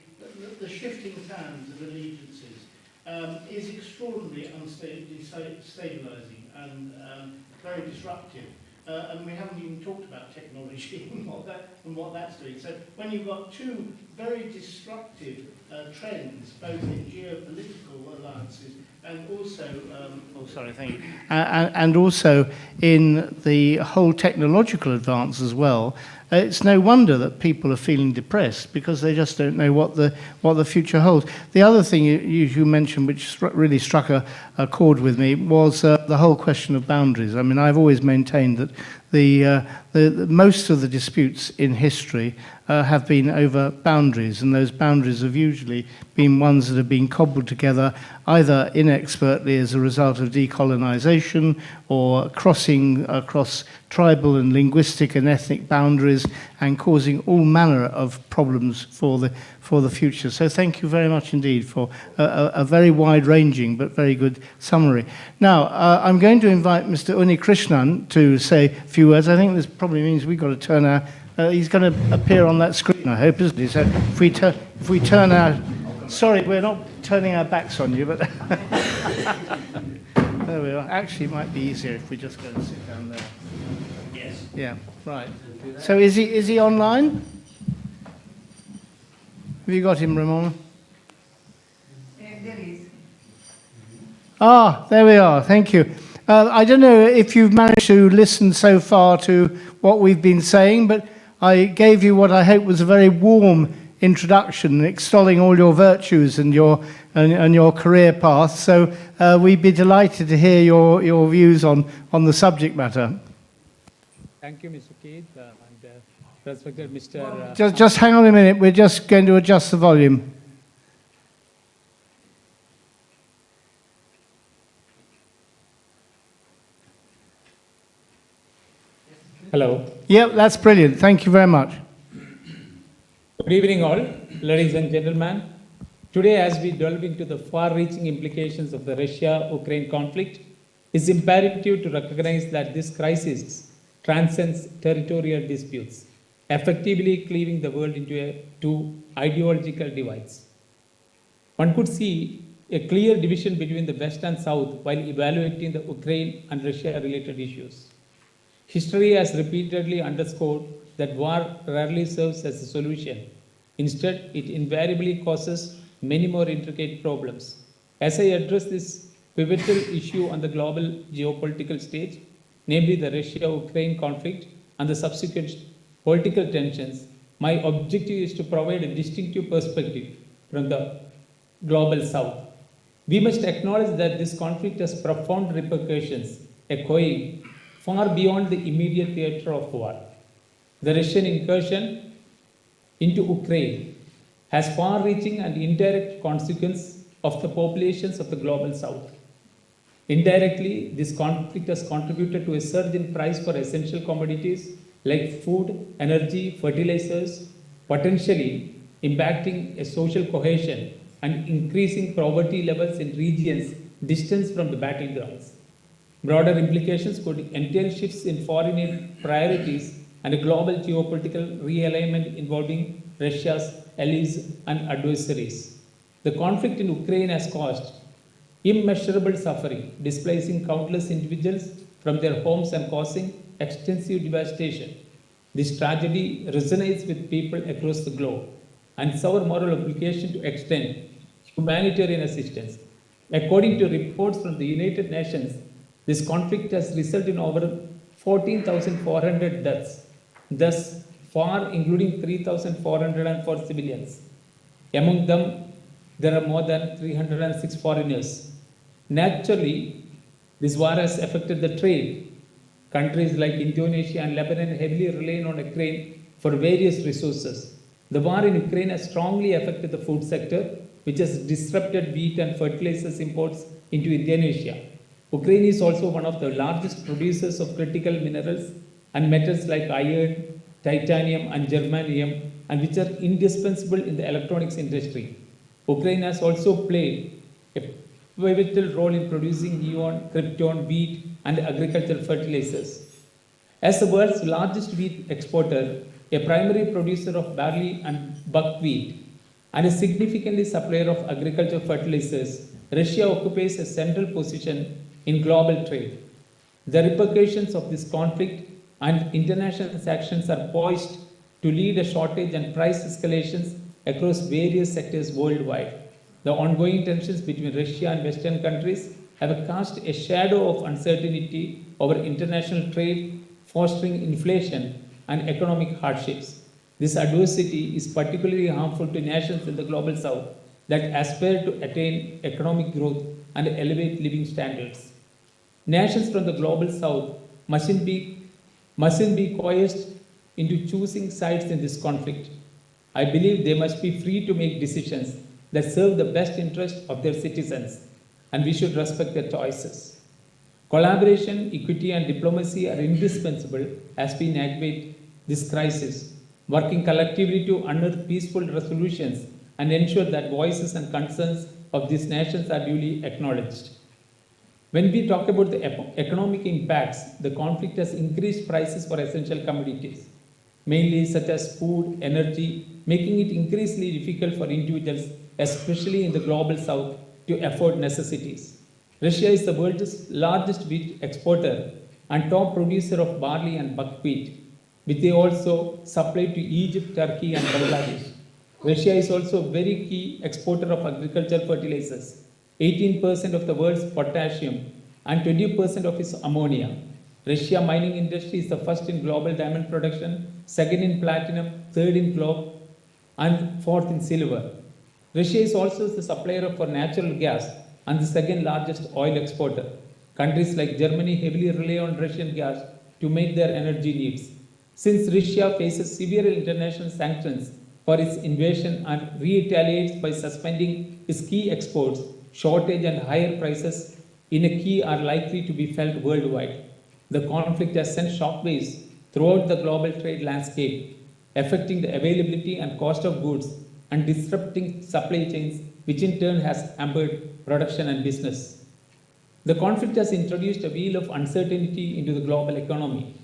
shifting terms of allegiances is extraordinarily destabilising and very disruptive. And we haven't even talked about technology and what that's doing. So when you've got two very destructive trends, both in geopolitical alliances and also, and also in the whole technological advance as well, it's no wonder that people are feeling depressed, because they just don't know what the future holds. The other thing you mentioned, which really struck a chord with me, was the whole question of boundaries. I mean, I've always maintained that the most of the disputes in history have been over boundaries, and those boundaries have usually been ones that have been cobbled together either inexpertly as a result of decolonization, or crossing across tribal and linguistic and ethnic boundaries, and causing all manner of problems for the future. So thank you very much indeed for a very wide-ranging but very good summary. Now, I'm going to invite Mr. Unnikrishnan to say a few words. I think this probably means we've got to turn our... he's going to appear on that screen, I hope, isn't he? So if we turn our... Sorry, we're not turning our backs on you, but... There we are. Actually, it might be easier if we just go and sit down there. Yes. Yeah, right. So is he online? Have you got him, Ramona? There is. Ah, there we are. Thank you. I don't know if you've managed to listen so far to what we've been saying, but I gave you what I hope was a very warm introduction, extolling all your virtues and your career path. So we'd be delighted to hear your views on the subject matter. Thank you, Mr. Keith, and respected Mr. Just hang on a minute. We're just going to adjust the volume. Hello. Yep, that's brilliant. Thank you very much. Good evening, all, ladies and gentlemen. Today, as we delve into the far-reaching implications of the Russia-Ukraine conflict, it's imperative to recognize that this crisis transcends territorial disputes, effectively cleaving the world into two ideological divides. One could see a clear division between the West and South while evaluating the Ukraine and Russia-related issues. History has repeatedly underscored that war rarely serves as a solution. Instead, it invariably causes many more intricate problems. As I address this pivotal issue on the global geopolitical stage, namely the Russia-Ukraine conflict and the subsequent political tensions, my objective is to provide a distinctive perspective from the global South. We must acknowledge that this conflict has profound repercussions, echoing far beyond the immediate theater of war. The Russian incursion into Ukraine has far-reaching and indirect consequences of the populations of the global South. Indirectly, this conflict has contributed to a surge in price for essential commodities like food, energy, fertilizers, potentially impacting a social cohesion and increasing poverty levels in regions distant from the battlegrounds. Broader implications could entail shifts in foreign aid priorities and a global geopolitical realignment involving Russia's allies and adversaries. The conflict in Ukraine has caused immeasurable suffering, displacing countless individuals from their homes and causing extensive devastation. This tragedy resonates with people across the globe, and it's our moral obligation to extend humanitarian assistance. According to reports from the United Nations, this conflict has resulted in over 14,400 deaths, thus far including 3,404 civilians. Among them, there are more than 306 foreigners. Naturally, this war has affected the trade. Countries like Indonesia and Lebanon heavily rely on Ukraine for various resources. The war in Ukraine has strongly affected the food sector, which has disrupted wheat and fertilizers imports into Indonesia. Ukraine is also one of the largest producers of critical minerals and metals like iron, titanium, and germanium, and which are indispensable in the electronics industry. Ukraine has also played a pivotal role in producing neon, krypton, wheat, and agricultural fertilizers. As the world's largest wheat exporter, a primary producer of barley and buckwheat, and a significant supplier of agricultural fertilizers, Russia occupies a central position in global trade. The repercussions of this conflict and international sanctions are poised to lead a shortage and price escalations across various sectors worldwide. The ongoing tensions between Russia and Western countries have cast a shadow of uncertainty over international trade, fostering inflation and economic hardships. This adversity is particularly harmful to nations in the global south that aspire to attain economic growth and elevate living standards. Nations from the global south mustn't be coerced into choosing sides in this conflict. I believe they must be free to make decisions that serve the best interest of their citizens, and we should respect their choices. Collaboration, equity, and diplomacy are indispensable as we navigate this crisis, working collectively to unearth peaceful resolutions and ensure that voices and concerns of these nations are duly acknowledged. When we talk about the economic impacts, the conflict has increased prices for essential commodities, mainly such as food, energy, making it increasingly difficult for individuals, especially in the global south, to afford necessities. Russia is the world's largest wheat exporter and top producer of barley and buckwheat, which they also supply to Egypt, Turkey, and Bangladesh. Russia is also a very key exporter of agricultural fertilizers, 18% of the world's potassium and 20% of its ammonia. Russia mining industry is the first in global diamond production, second in platinum, third in gold, and fourth in silver. Russia is also the supplier for natural gas and the second largest oil exporter. Countries like Germany heavily rely on Russian gas to meet their energy needs. Since Russia faces severe international sanctions for its invasion and retaliates by suspending its key exports, shortage and higher prices in a key are likely to be felt worldwide. The conflict has sent shockwaves throughout the global trade landscape, affecting the availability and cost of goods and disrupting supply chains, which in turn has hampered production and business. The conflict has introduced a wheel of uncertainty into the global economy,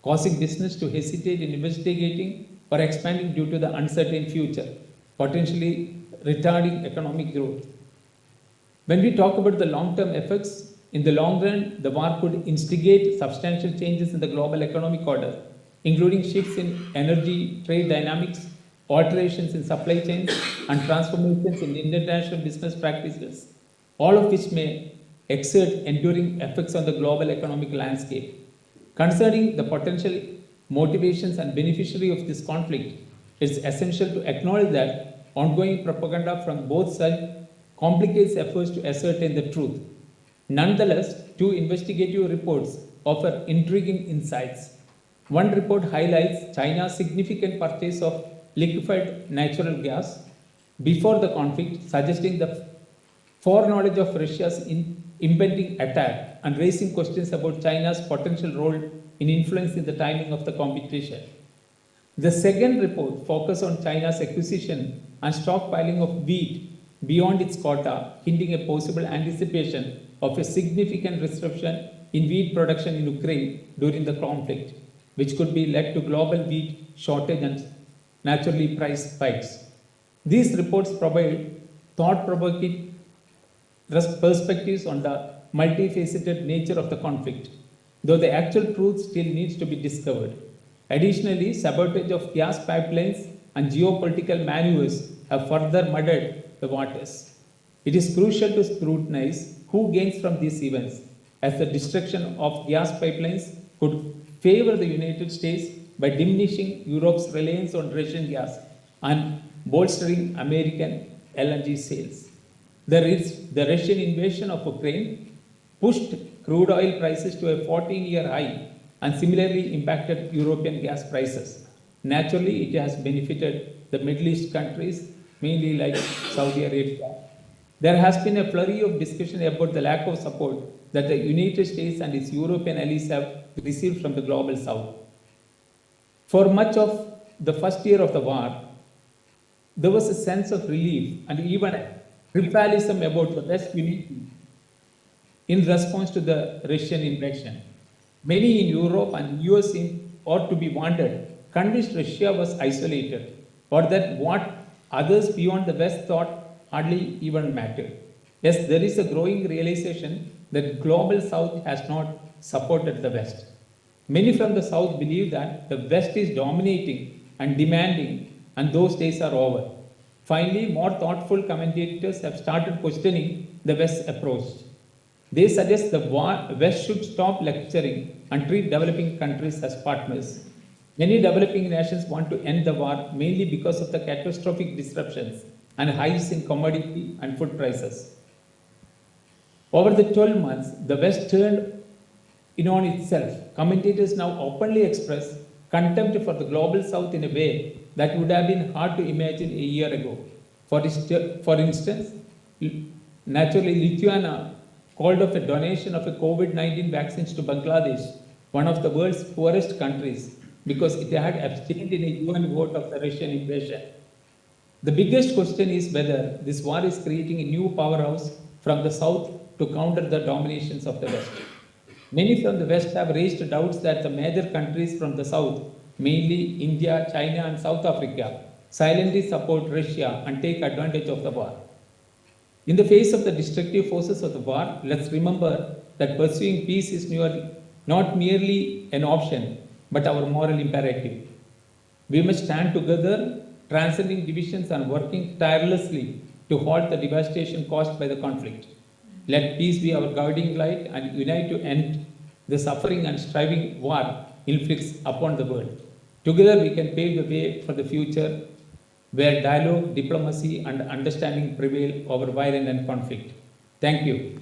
causing business to hesitate in investigating or expanding due to the uncertain future, potentially retarding economic growth. When we talk about the long-term effects, in the long run, the war could instigate substantial changes in the global economic order, including shifts in energy trade dynamics, alterations in supply chains, and transformations in international business practices, all of which may exert enduring effects on the global economic landscape. Concerning the potential motivations and beneficiary of this conflict, it's essential to acknowledge that ongoing propaganda from both sides complicates efforts to ascertain the truth. Nonetheless, two investigative reports offer intriguing insights. One report highlights China's significant purchase of liquefied natural gas before the conflict, suggesting the foreknowledge of Russia's impending attack and raising questions about China's potential role in influencing the timing of the competition. The second report focused on China's acquisition and stockpiling of wheat beyond its quota, hinting a possible anticipation of a significant disruption in wheat production in Ukraine during the conflict, which could be led to global wheat shortage and naturally price spikes. These reports provide thought-provoking perspectives on the multifaceted nature of the conflict, though the actual truth still needs to be discovered. Additionally, sabotage of gas pipelines and geopolitical maneuvers have further muddied the waters. It is crucial to scrutinize who gains from these events, as the destruction of gas pipelines could favor the United States by diminishing Europe's reliance on Russian gas and bolstering American LNG sales. The Russian invasion of Ukraine pushed crude oil prices to a 14-year high and similarly impacted European gas prices. Naturally, it has benefited the Middle East countries, mainly like Saudi Arabia. There has been a flurry of discussion about the lack of support that the United States and its European allies have received from the global south. For much of the first year of the war, there was a sense of relief and even triumphalism about the West unity in response to the Russian invasion. Many in Europe and US ought to be wondered, convinced Russia was isolated, or that what others beyond the West thought hardly even mattered. Yes, there is a growing realization that global South has not supported the West. Many from the South believe that the West is dominating and demanding, and those days are over. Finally, more thoughtful commentators have started questioning the West's approach. They suggest the West should stop lecturing and treat developing countries as partners. Many developing nations want to end the war mainly because of the catastrophic disruptions and highs in commodity and food prices. Over the 12 months, the West turned in on itself. Commentators now openly express contempt for the global South in a way that would have been hard to imagine a year ago. For instance, naturally, Lithuania called off a donation of a COVID-19 vaccines to Bangladesh, one of the world's poorest countries, because it had abstained in a UN vote of the Russian invasion. The biggest question is whether this war is creating a new powerhouse from the South to counter the dominations of the West. Many from the West have raised doubts that the major countries from the South, mainly India, China, and South Africa, silently support Russia and take advantage of the war. In the face of the destructive forces of the war, let's remember that pursuing peace is not merely an option, but our moral imperative. We must stand together, transcending divisions and working tirelessly to halt the devastation caused by the conflict. Let peace be our guiding light and unite to end the suffering and striving war inflicts upon the world. Together we can pave the way for the future where dialogue, diplomacy, and understanding prevail over violence and conflict. Thank you.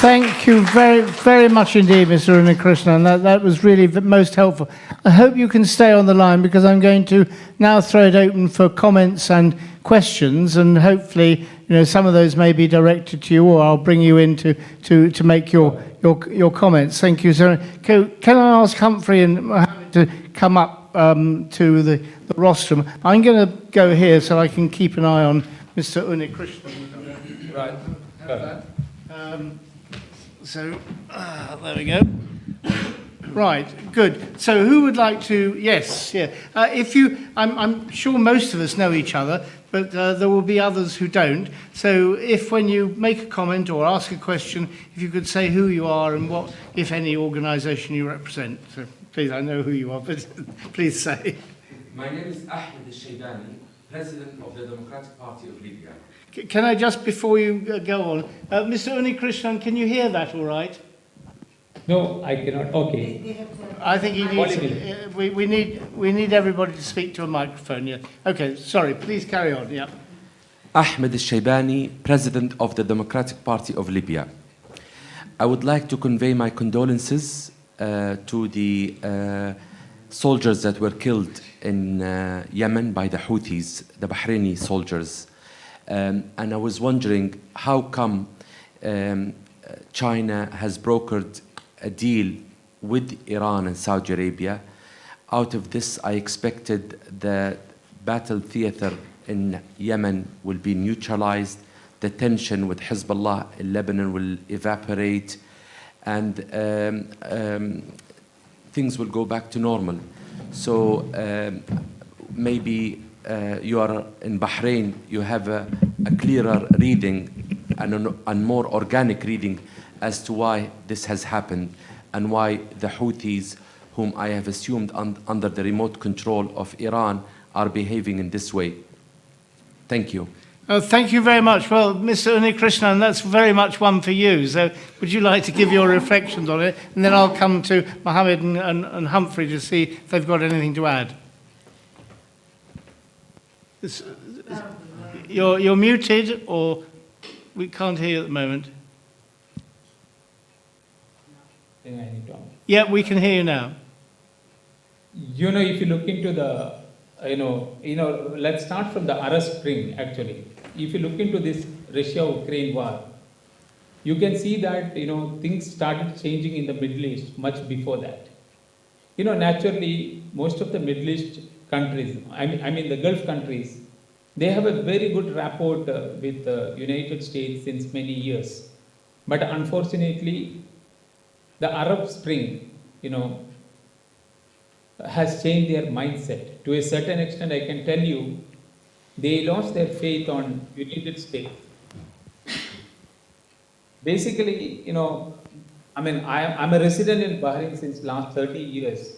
Thank you very, very much indeed, Mr. Unnikrishnan. That was really most helpful. I hope you can stay on the line because I'm going to now throw it open for comments and questions, and hopefully, some of those may be directed to you, or I'll bring you in to make your comments. Thank you, sir. Can I ask Humphrey and Mohammed to come up to the rostrum? I'm going to go here so I can keep an eye on Mr. Unnikrishnan. Right. So, there we go. Right, good. So who would like to, yes, yeah. I'm sure most of us know each other, but there will be others who don't. So if when you make a comment or ask a question, if you could say who you are and what, if any, organisation you represent. So please, I know who you are, but please say. My name is Ahmed Al-Shaybani, President of the Democratic Party of Libya. Can I just, before you go on, Mr. Unnikrishnan, can you hear that all right? No, I cannot. Okay. I think he needs, we need everybody to speak to a microphone, yeah. Okay, sorry, please carry on, yeah. Ahmed Al-Shaybani, President of the Democratic Party of Libya. I would like to convey my condolences to the soldiers that were killed in Yemen by the Houthis, the Bahraini soldiers. And I was wondering how come China has brokered a deal with Iran and Saudi Arabia. Out of this, I expected the battle theater in Yemen will be neutralized, the tension with Hezbollah in Lebanon will evaporate, and things will go back to normal. So maybe you are in Bahrain, you have a clearer reading and a more organic reading as to why this has happened and why the Houthis, whom I have assumed under the remote control of Iran, are behaving in this way. Thank you. Oh, thank you very much. Well, Mr. Unnikrishnan, that's very much one for you. So would you like to give your reflections on it? And then I'll come to Mohammed and Humphrey to see if they've got anything to add. You're muted, or we can't hear you at the moment. Yeah, we can hear you now. If you look into the, let's start from the Arab Spring, actually. If you look into this Russia-Ukraine war, you can see that, things started changing in the Middle East much before that. Naturally, most of the Middle East countries, I mean the Gulf countries, they have a very good rapport with the United States since many years. But unfortunately, the Arab Spring, has changed their mindset. To a certain extent, I can tell you, they lost their faith on United States. Basically, I'm a resident in Bahrain since last 30 years.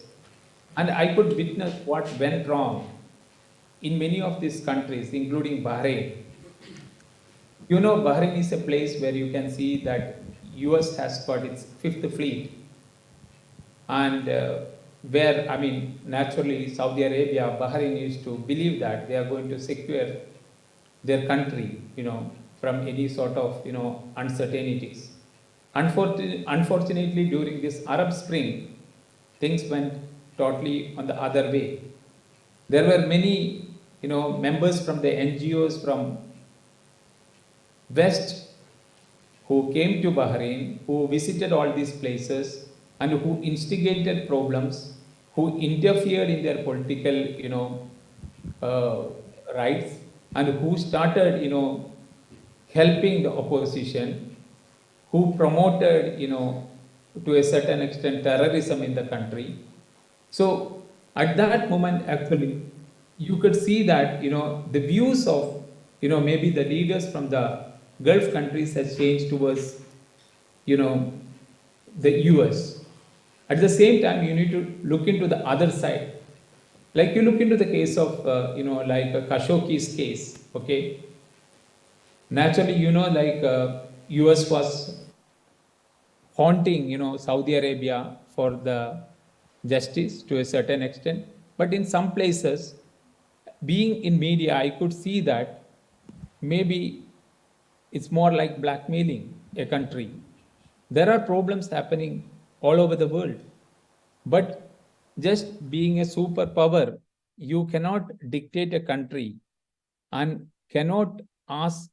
And I could witness what went wrong in many of these countries, including Bahrain. Bahrain is a place where you can see that US has got its 5th fleet. and where, I mean, naturally Saudi Arabia, Bahrain used to believe that they are going to secure their country, from any sort of, uncertainties. Unfortunately, during this Arab Spring, things went totally on the other way. There were many, members from the NGOs from West who came to Bahrain, who visited all these places, and who instigated problems, who interfered in their political, rights, and who started, helping the opposition, who promoted, to a certain extent, terrorism in the country. So at that moment, actually, you could see that, the views of, maybe the leaders from the Gulf countries has changed towards, the US. At the same time, you need to look into the other side. Like you look into the case of, like Khashoggi's case, okay? Naturally, US was haunting, Saudi Arabia for the justice to a certain extent. But in some places, being in media, I could see that maybe it's more like blackmailing a country. There are problems happening all over the world. But just being a superpower, you cannot dictate a country and cannot ask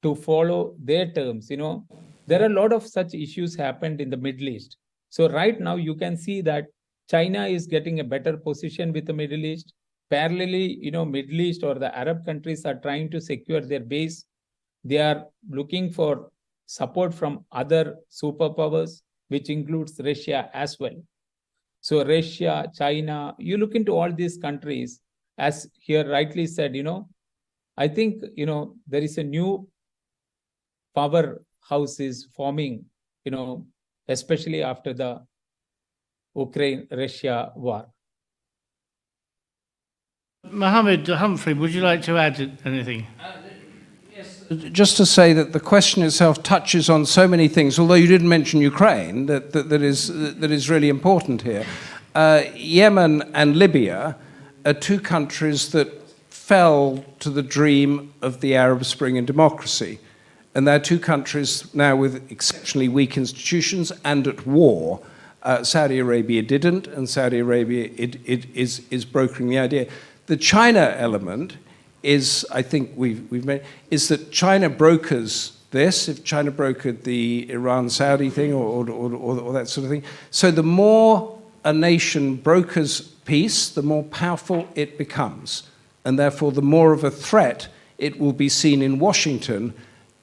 to follow their terms. There are a lot of such issues happened in the Middle East. So right now you can see that China is getting a better position with the Middle East. Parallelly, Middle East or the Arab countries are trying to secure their base. They are looking for support from other superpowers, which includes Russia as well. So Russia, China, you look into all these countries, as here rightly said, I think, there is a new powerhouse is forming, especially after the Ukraine-Russia war. Mohammed Humphrey, would you like to add anything? Just to say that the question itself touches on so many things, although you didn't mention Ukraine, that is really important here. Yemen and Libya are two countries that fell to the dream of the Arab Spring and democracy. And they're two countries now with exceptionally weak institutions and at war. Saudi Arabia didn't, and Saudi Arabia is brokering the idea. The China element is, I think we've made, is that China brokers this, if China brokered the Iran-Saudi thing or that sort of thing. So the more a nation brokers peace, the more powerful it becomes. And therefore, the more of a threat it will be seen in Washington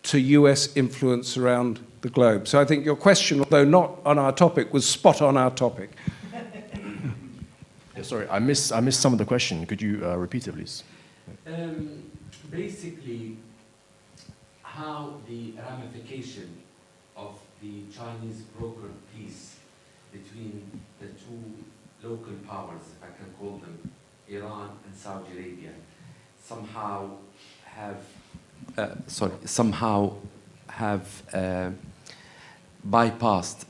to US influence around the globe. So I think your question, although not on our topic, was spot on our topic. Yeah, sorry, I missed some of the question. Could you repeat it, please? Basically, how the ramification of the Chinese broker peace between the two local powers, if I can call them, Iran and Saudi Arabia, somehow have bypassed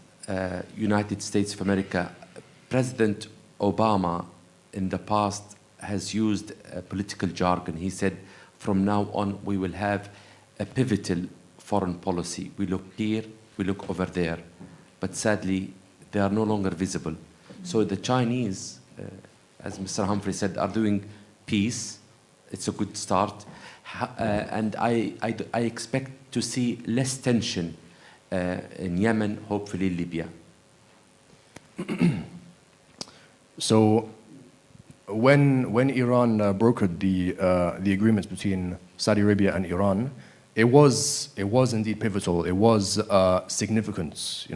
United States of America. President Obama in the past has used political jargon. He said, from now on, we will have a pivotal foreign policy. We look here, we look over there. But sadly, they are no longer visible. So the Chinese, as Mr. Humphrey said, are doing peace. It's a good start. And I expect to see less tension in Yemen, hopefully Libya. So when Iran brokered the agreements between Saudi Arabia and Iran, it was indeed pivotal. It was significant,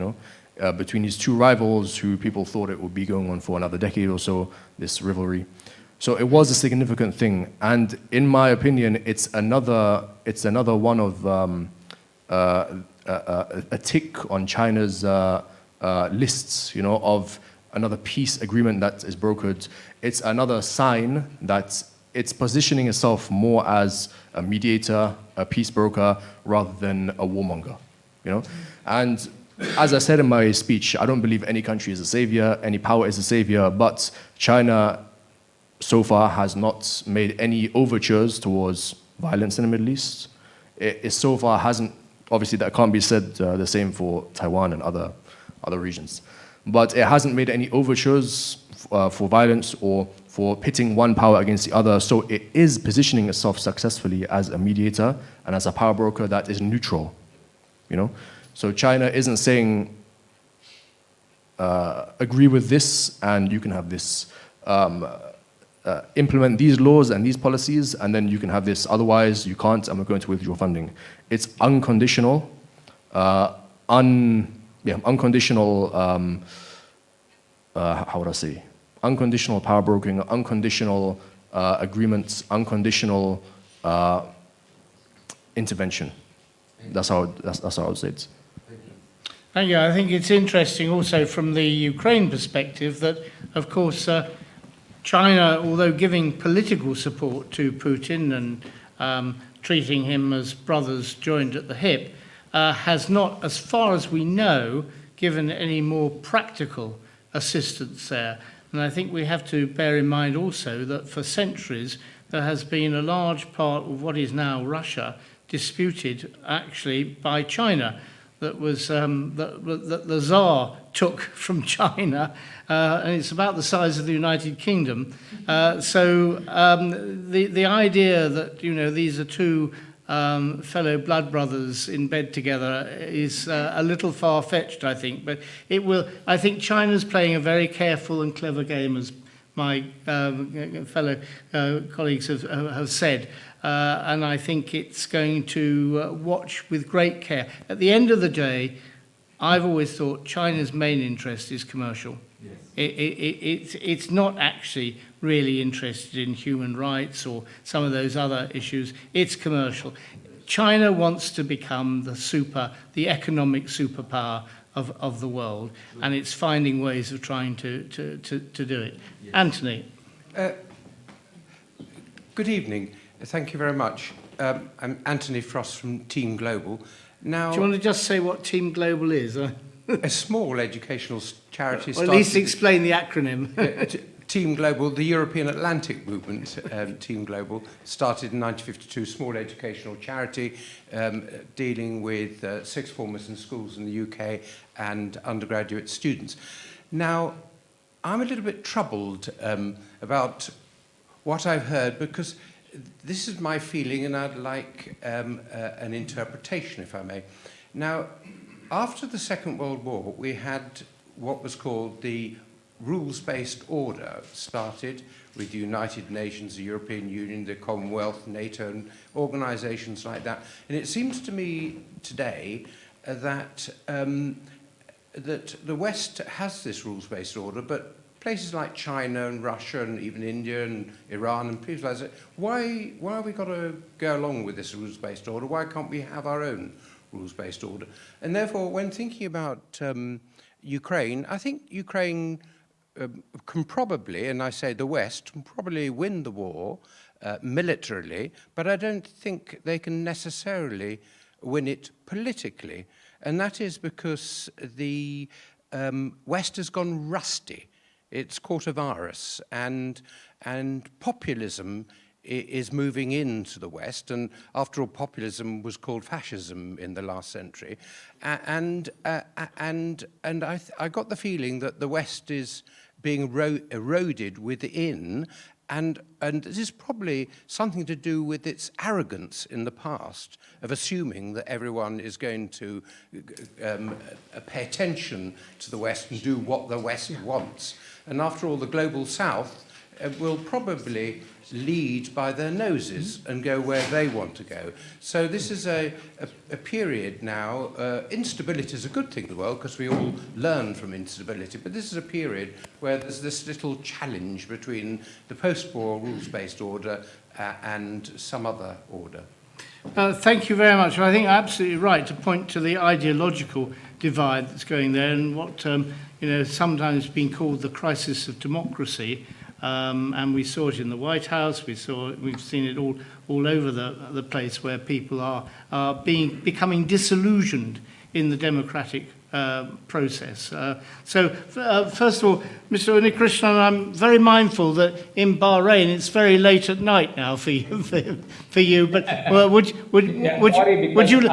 between these two rivals who people thought it would be going on for another decade or so, this rivalry. So it was a significant thing, and in my opinion, it's another one of a tick on China's lists, of another peace agreement that is brokered. It's another sign that it's positioning itself more as a mediator, a peace broker, rather than a warmonger, And as I said in my speech, I don't believe any country is a savior, any power is a savior, but China so far has not made any overtures towards violence in the Middle East. It so far hasn't, obviously that can't be said the same for Taiwan and other regions, but it hasn't made any overtures for violence or for pitting one power against the other, so it is positioning itself successfully as a mediator and as a power broker that is neutral, you know? So China isn't saying, agree with this and you can have this, implement these laws and these policies and then you can have this, otherwise you can't and we're going to withdraw funding. It's unconditional, unconditional, how would I say? Unconditional power brokering, unconditional agreements, unconditional intervention. That's how I would say it. Thank you. I think it's interesting also from the Ukraine perspective that, of course, China, although giving political support to Putin and treating him as brothers joined at the hip, has not, as far as we know, given any more practical assistance there. And I think we have to bear in mind also that for centuries there has been a large part of what is now Russia disputed actually by China. That was that the Tsar took from China, and it's about the size of the United Kingdom. So the idea that, you know, these are two fellow blood brothers in bed together is a little far-fetched, I think. But it will. I think China's playing a very careful and clever game, as my fellow colleagues have said. And I think it's going to watch with great care. At the end of the day, I've always thought China's main interest is commercial. Yes. It's not actually really interested in human rights or some of those other issues. It's commercial. China wants to become the economic superpower of the world, and it's finding ways of trying to do it. Yes. Anthony. Good evening. Thank you very much. I'm Anthony Frost from Team Global. Now, do you want to just say what Team Global is? A small educational charity. Or at least explain the acronym. Team Global, the European Atlantic Movement, Team Global, started in 1952, small educational charity dealing with sixth formers in schools in the UK and undergraduate students. Now, I'm a little bit troubled about what I've heard, because this is my feeling and I'd like an interpretation, if I may. Now, after the Second World War, we had what was called the rules-based order, started with the United Nations, the European Union, the Commonwealth, NATO, and organisations like that. And it seems to me today that that the West has this rules-based order, but places like China and Russia and even India and Iran and places like that, why have we got to go along with this rules-based order? Why can't we have our own rules-based order? And therefore, when thinking about Ukraine, I think Ukraine can probably, and I say the West, can probably win the war militarily, but I don't think they can necessarily win it politically. And that is because the West has gone rusty. It's caught a virus, and populism is moving into the West, and after all, populism was called fascism in the last century, and I got the feeling that the West is being eroded within, and this is probably something to do with its arrogance in the past of assuming that everyone is going to pay attention to the West and do what the West wants. And after all, the global South will probably lead by their noses and go where they want to go. So this is a period now. Instability is a good thing in the world because we all learn from instability, but this is a period where there's this little challenge between the post-war rules-based order and some other order. Thank you very much. I think you're absolutely right to point to the ideological divide that's going there, and what sometimes been called the crisis of democracy. And we saw it in the White House. We've seen it all over the place, where people are becoming disillusioned in the democratic process. First of all, Mr. Unnikrishnan, I'm very mindful that in Bahrain it's very late at night now for you. For you, but would you?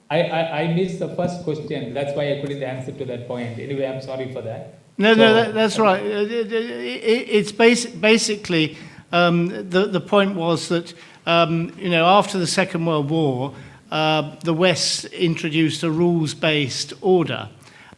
I missed the first question. That's why I couldn't answer to that point. Anyway, I'm sorry for that. No, that's right. It's basically the point was that after the Second World War, the West introduced a rules-based order,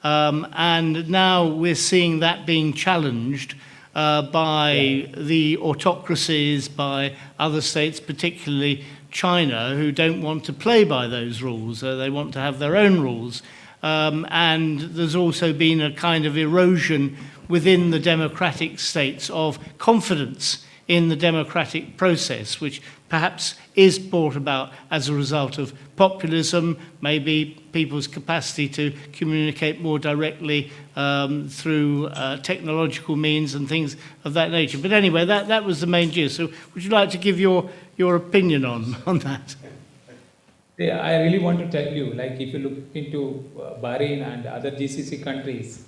and now we're seeing that being challenged by the autocracies, by other states, particularly China, who don't want to play by those rules. They want to have their own rules. And there's also been a kind of erosion within the democratic states of confidence in the democratic process, which perhaps is brought about as a result of populism, maybe people's capacity to communicate more directly through technological means and things of that nature. But anyway, that was the main gist. So would you like to give your opinion on that? Yeah, I really want to tell you, like if you look into Bahrain and other GCC countries,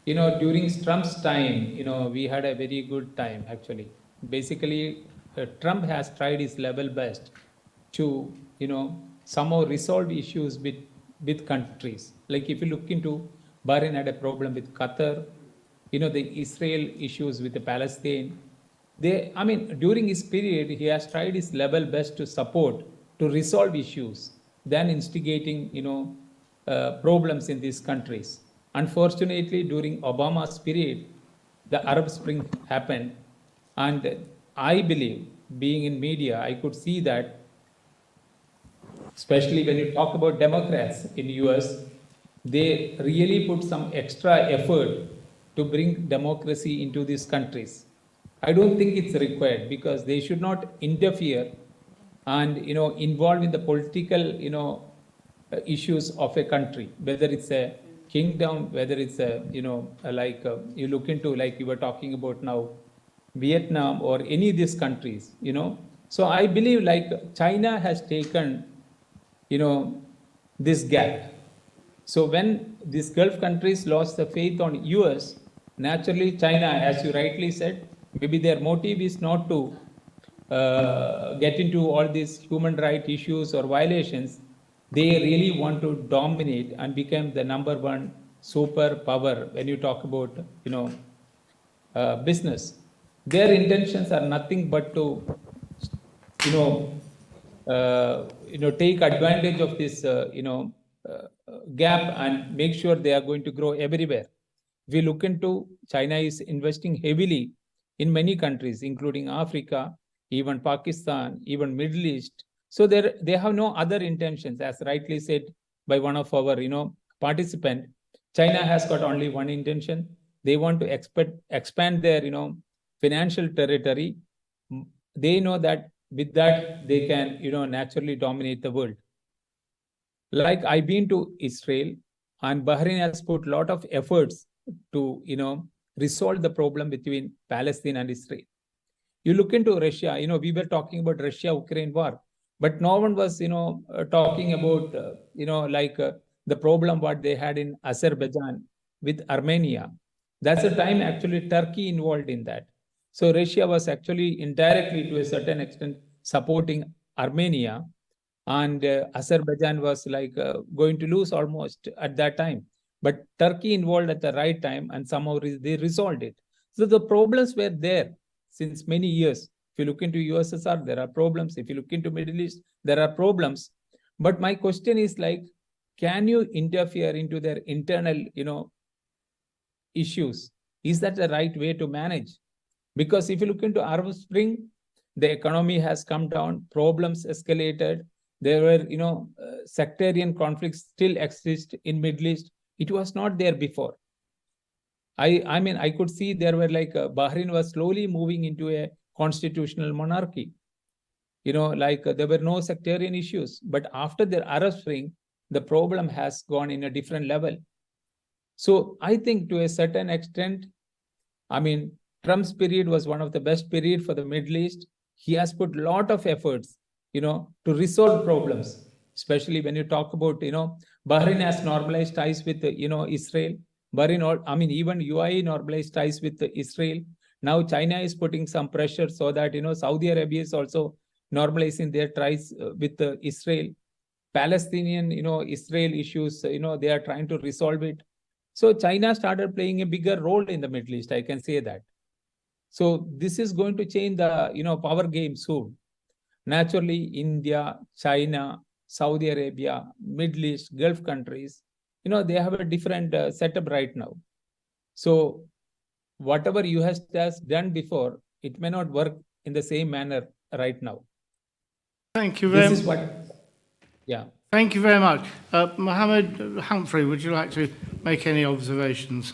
during Trump's time, we had a very good time actually. Basically, Trump has tried his level best to, somehow resolve issues with countries. Like if you look into Bahrain had a problem with Qatar, the Israel issues with the Palestine. During his period, he has tried his level best to support, to resolve issues, than instigating, problems in these countries. Unfortunately, during Obama's period, the Arab Spring happened, and I believe, being in media, I could see that, especially when you talk about Democrats in US, they really put some extra effort to bring democracy into these countries. I don't think it's required because they should not interfere and involved in the political issues of a country, whether it's a kingdom, whether it's a you look into, like you were talking about now, Vietnam or any of these countries. So I believe like China has taken this gap. So when these Gulf countries lost the faith on US, naturally China, as you rightly said, maybe their motive is not to get into all these human rights issues or violations. They really want to dominate and become the number one superpower when you talk about business. Their intentions are nothing but to take advantage of this gap and make sure they are going to grow everywhere. If we look into, China is investing heavily in many countries, including Africa, even Pakistan, even Middle East. So they have no other intentions, as rightly said by one of our participants. China has got only one intention. They want to expand their financial territory. They know that with that they can naturally dominate the world. Like I've been to Israel, and Bahrain has put a lot of efforts to resolve the problem between Palestine and Israel. You look into Russia, we were talking about Russia-Ukraine war, but no one was talking about the problem what they had in Azerbaijan with Armenia. That's the time actually Turkey involved in that. So Russia was actually indirectly to a certain extent supporting Armenia, and Azerbaijan was going to lose almost at that time. But Turkey involved at the right time, and somehow they resolved it. So the problems were there since many years. If you look into USSR, there are problems. If you look into Middle East, there are problems. But my question is can you interfere into their internal, issues? Is that the right way to manage? Because if you look into Arab Spring, the economy has come down, problems escalated. There were, sectarian conflicts still exist in Middle East. It was not there before. I could see there were Bahrain was slowly moving into a constitutional monarchy. There were no sectarian issues. But after the Arab Spring, the problem has gone in a different level. So I think to a certain extent, Trump's period was one of the best period for the Middle East. He has put a lot of efforts, to resolve problems. especially when you talk about, Bahrain has normalized ties with, Israel. Even UAE normalized ties with Israel. Now China is putting some pressure so that, Saudi Arabia is also normalizing their ties with Israel. Palestinian, Israel issues, they are trying to resolve it. So China started playing a bigger role in the Middle East, I can say that. So this is going to change the, power game soon. Naturally, India, China, Saudi Arabia, Middle East, Gulf countries, they have a different setup right now. So whatever US has done before, it may not work in the same manner right now. Thank you very much. Yeah. Thank you very much. Mohammed Humphrey, would you like to make any observations?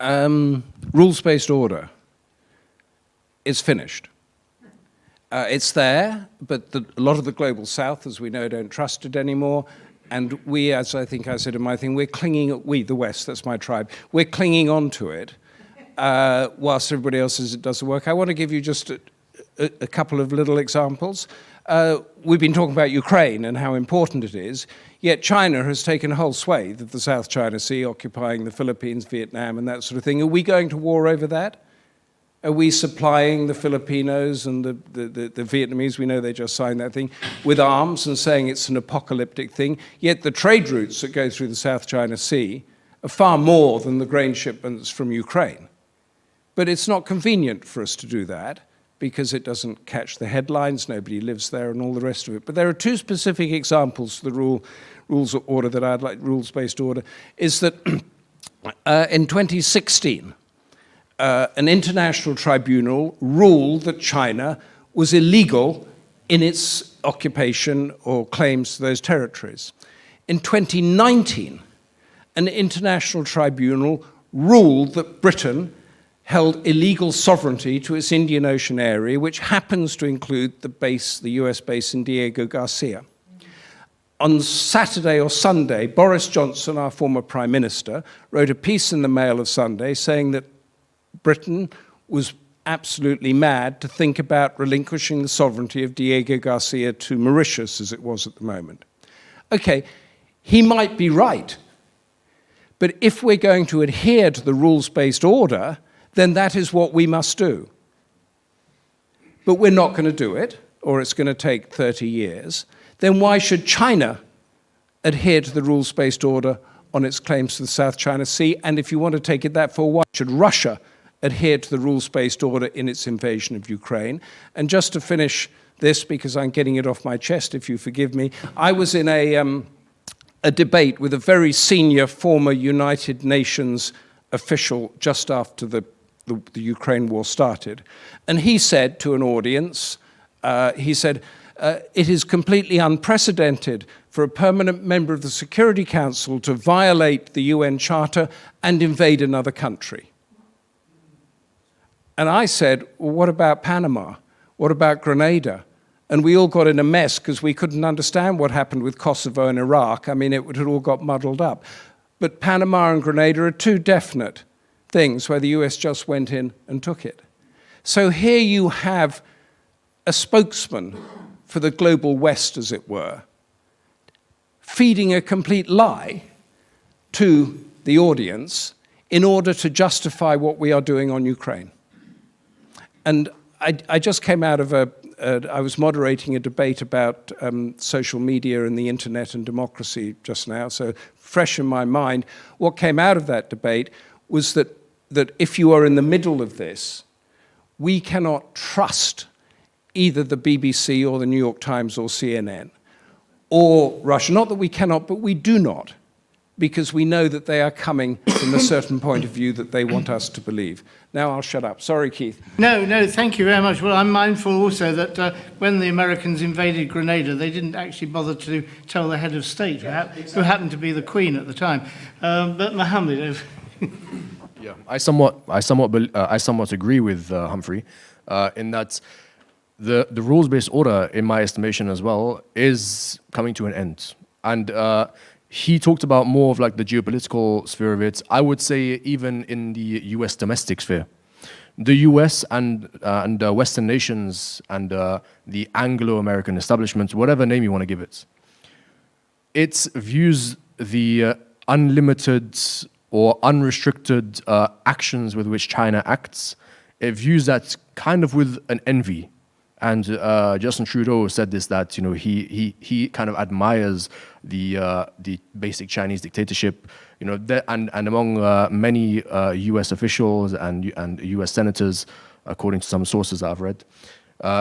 Rules-based order is finished. It's there, but a lot of the global south, as we know, don't trust it anymore. And we, as I think I said in my thing, the West, that's my tribe, we're clinging on to it whilst everybody else says it doesn't work. I want to give you just a couple of little examples. We've been talking about Ukraine and how important it is, yet China has taken a whole swathe of the South China Sea, occupying the Philippines, Vietnam, and that sort of thing. Are we going to war over that? Are we supplying the Filipinos and the Vietnamese, we know they just signed that thing, with arms and saying it's an apocalyptic thing? Yet the trade routes that go through the South China Sea are far more than the grain shipments from Ukraine. But it's not convenient for us to do that, because it doesn't catch the headlines, nobody lives there, and all the rest of it. But there are two specific examples for the rules of order that I'd like, rules-based order, is that in 2016, an international tribunal ruled that China was illegal in its occupation or claims to those territories. In 2019, an international tribunal ruled that Britain held illegal sovereignty to its Indian Ocean area, which happens to include the US base in Diego Garcia. On Saturday or Sunday, Boris Johnson, our former Prime Minister, wrote a piece in the Mail of Sunday saying that Britain was absolutely mad to think about relinquishing the sovereignty of Diego Garcia to Mauritius, as it was at the moment. Okay, he might be right, but if we're going to adhere to the rules-based order, then that is what we must do. But we're not going to do it, or it's going to take 30 years. Then why should China adhere to the rules-based order on its claims to the South China Sea? And if you want to take it that far, why should Russia adhere to the rules-based order in its invasion of Ukraine? And just to finish this, because I'm getting it off my chest, if you forgive me, I was in a debate with a very senior former United Nations official just after the Ukraine war started. And he said to an audience, it is completely unprecedented for a permanent member of the Security Council to violate the UN Charter and invade another country. And I said, well, what about Panama? What about Grenada? And we all got in a mess because we couldn't understand what happened with Kosovo and Iraq. I mean, it had all got muddled up. But Panama and Grenada are two definite things where the US just went in and took it. So here you have a spokesman for the global West, as it were, feeding a complete lie to the audience in order to justify what we are doing on Ukraine. And I just came out of I was moderating a debate about social media and the internet and democracy just now, so fresh in my mind. What came out of that debate was that if you are in the middle of this, we cannot trust either the BBC or the New York Times or CNN or Russia. Not that we cannot, but we do not, because we know that they are coming from a certain point of view that they want us to believe. Now I'll shut up. Sorry, Keith. No, thank you very much. Well, I'm mindful also that when the Americans invaded Grenada, they didn't actually bother to tell the head of state, who happened to be the Queen at the time. But Mohammed... Yeah, I somewhat agree with Humphrey in that the rules-based order, in my estimation as well, is coming to an end. And he talked about more of like the geopolitical sphere of it. I would say even in the US domestic sphere. The US and Western nations and the Anglo-American establishment, whatever name you want to give it, it views the unlimited or unrestricted actions with which China acts. It views that kind of with an envy. And Justin Trudeau said this, that he kind of admires the basic Chinese dictatorship, and among many U.S. officials and U.S. senators, according to some sources that I've read,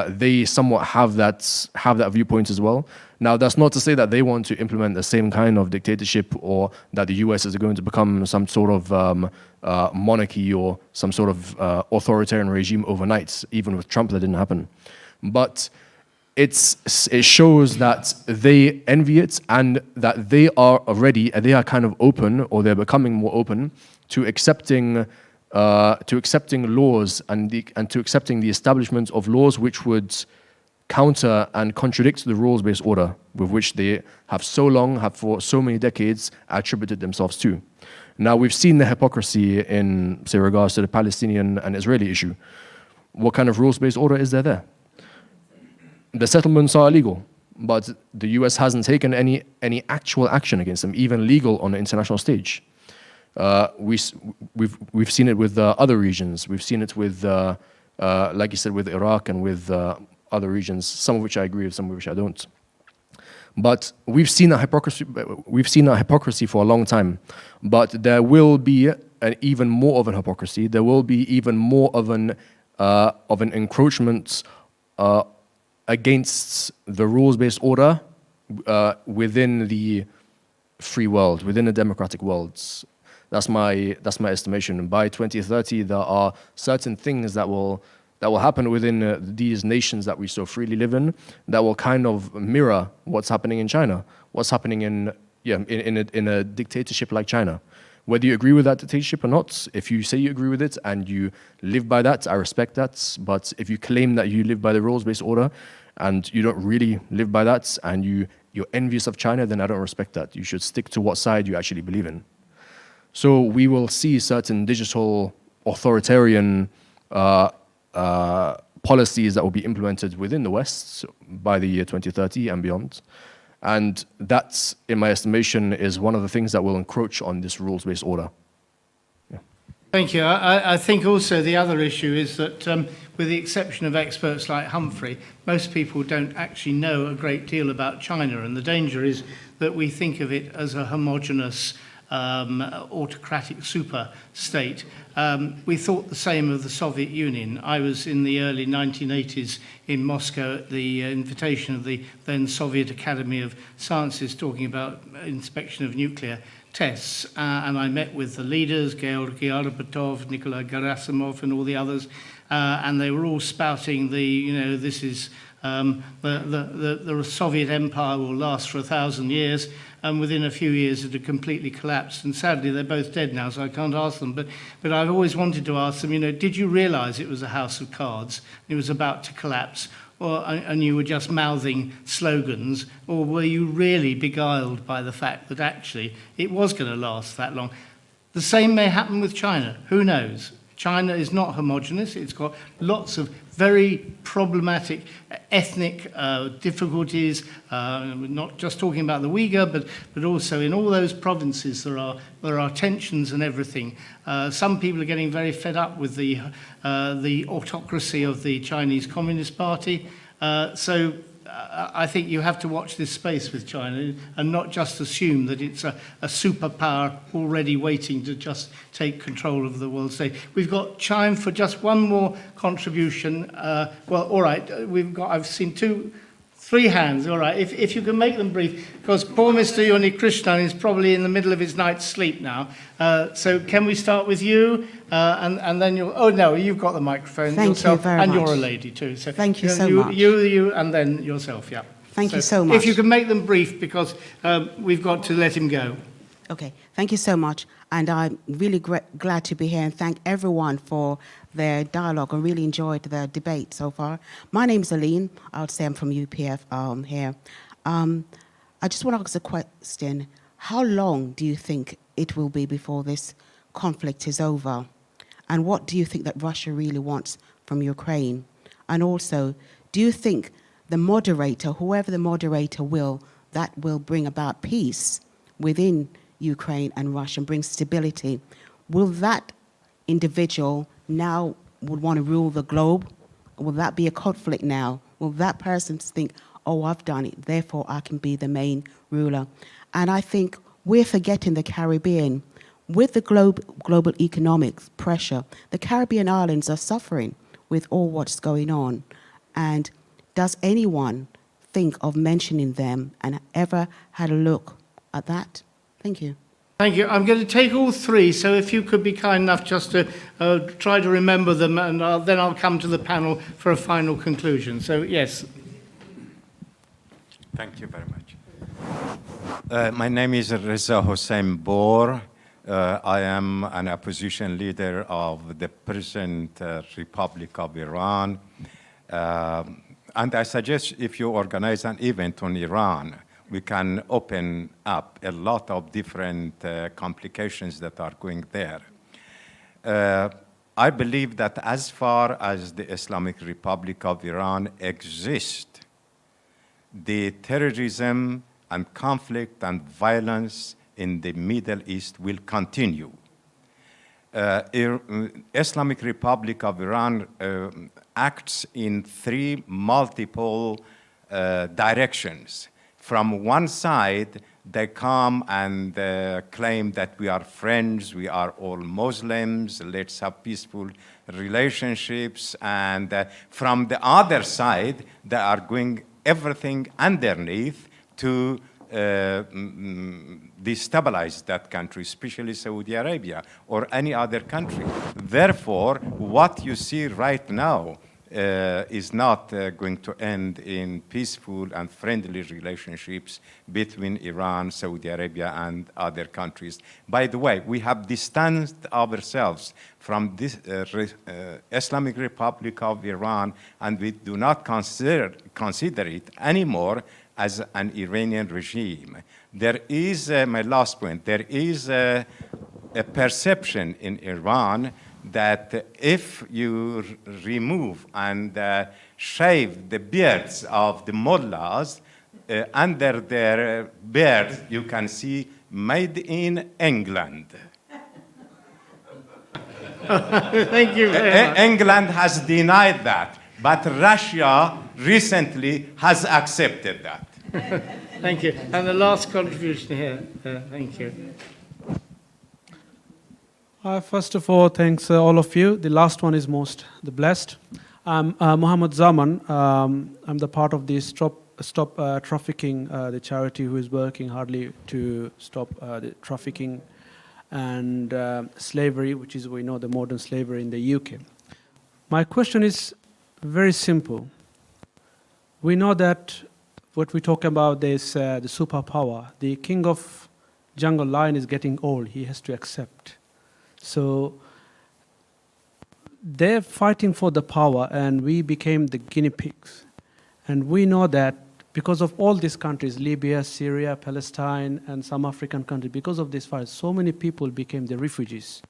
they somewhat have that viewpoint as well. Now, that's not to say that they want to implement the same kind of dictatorship, or that the U.S. is going to become some sort of monarchy or some sort of authoritarian regime overnight. Even with Trump, that didn't happen. But it shows that they envy it, and that they are kind of open, or they're becoming more open to accepting laws and to accepting the establishment of laws which would counter and contradict the rules-based order with which they have for so many decades attributed themselves to. Now, we've seen the hypocrisy in, say, regards to the Palestinian and Israeli issue. What kind of rules-based order is there? The settlements are illegal, but the US hasn't taken any actual action against them, even legal on the international stage. We've seen it with other regions. We've seen it with, like you said, with Iraq and with other regions, some of which I agree with, some of which I don't. But we've seen a hypocrisy. We've seen a hypocrisy for a long time. But there will be even more of an hypocrisy. There will be even more of an encroachment against the rules-based order within the free world, within the democratic worlds. That's my estimation. By 2030, there are certain things that will happen within these nations that we so freely live in, that will kind of mirror what's happening in China, what's happening in a dictatorship like China. Whether you agree with that dictatorship or not, if you say you agree with it and you live by that, I respect that. But if you claim that you live by the rules-based order and you don't really live by that, and you're envious of China, then I don't respect that. You should stick to what side you actually believe in. So we will see certain digital authoritarian policies that will be implemented within the West by the year 2030 and beyond. And that, in my estimation, is one of the things that will encroach on this rules-based order. Yeah. Thank you. I think also the other issue is that, with the exception of experts like Humphrey, most people don't actually know a great deal about China, and the danger is that we think of it as a homogenous autocratic super state. We thought the same of the Soviet Union. I was in the early 1980s in Moscow at the invitation of the then Soviet Academy of Sciences, talking about inspection of nuclear tests, and I met with the leaders, Georgy Arbatov, Nikolai Gerasimov, and all the others, and they were all spouting this is the Soviet Empire will last for 1,000 years, and within a few years it had completely collapsed. And sadly, they're both dead now, so I can't ask them. But I've always wanted to ask them, did you realize it was a house of cards? It was about to collapse, and you were just mouthing slogans, or were you really beguiled by the fact that actually it was going to last that long? The same may happen with China. Who knows? China is not homogenous. It's got lots of very problematic ethnic difficulties, not just talking about the Uyghur, but also in all those provinces there are tensions and everything. Some people are getting very fed up with the autocracy of the Chinese Communist Party. So I think you have to watch this space with China and not just assume that it's a superpower already waiting to just take control of the world stage. We've got time for just one more contribution. Well, all right, I've seen three hands. All right, if you can make them brief, because poor Mr. Unnikrishnan is probably in the middle of his night's sleep now. So can we start with you, and then you'll... Oh, no, you've got the microphone. Thank yourself, you very much. And you're a lady too. So thank you so much. You, and then yourself, yeah. Thank you so much. If you can make them brief, because we've got to let him go. Okay, thank you so much. And I'm really glad to be here, and thank everyone for their dialogue. I really enjoyed the debate so far. My name's Aline. I'll say I'm from UPF here. I just want to ask a question. How long do you think it will be before this conflict is over? And what do you think that Russia really wants from Ukraine? And also, do you think the moderator, whoever the moderator will, that will bring about peace within Ukraine and Russia and bring stability, will that individual now would want to rule the globe? Will that be a conflict now? Will that person think, oh, I've done it, therefore I can be the main ruler? And I think we're forgetting the Caribbean. With the global economic pressure, the Caribbean islands are suffering with all what's going on. And does anyone think of mentioning them and ever had a look at that? Thank you. Thank you. I'm going to take all three, so if you could be kind enough just to try to remember them, and then I'll come to the panel for a final conclusion. So, yes. Thank you very much. My name is Reza Hossein Bor. I am an opposition leader of the present Republic of Iran. And I suggest if you organize an event on Iran, we can open up a lot of different complications that are going there. I believe that as far as the Islamic Republic of Iran exists, the terrorism and conflict and violence in the Middle East will continue. Islamic Republic of Iran acts in three multiple directions. From one side, they come and claim that we are friends, we are all Muslims, let's have peaceful relationships. And from the other side, they are doing everything underneath to destabilize that country, especially Saudi Arabia or any other country. Therefore, what you see right now is not going to end in peaceful and friendly relationships between Iran, Saudi Arabia, and other countries. By the way, we have distanced ourselves from this Islamic Republic of Iran, and we do not consider it anymore as an Iranian regime. There is, my last point, there is a perception in Iran that if you remove and shave the beards of the mullahs, under their beard you can see "Made in England." Thank you very much. England has denied that, but Russia recently has accepted that. Thank you. And the last contribution here. Thank you. First of all, thanks all of you. The last one is most the blessed. I'm Muhammad Zaman. I'm the part of the Stop Trafficking, the charity who is working hardly to stop the trafficking and slavery, which is, we know, the modern slavery in the UK. My question is very simple. We know that what we talk about is the superpower. The king of jungle lion is getting old. He has to accept. So they're fighting for the power, and we became the guinea pigs. And we know that because of all these countries, Libya, Syria, Palestine, and some African countries, because of this fight, so many people became the refugees,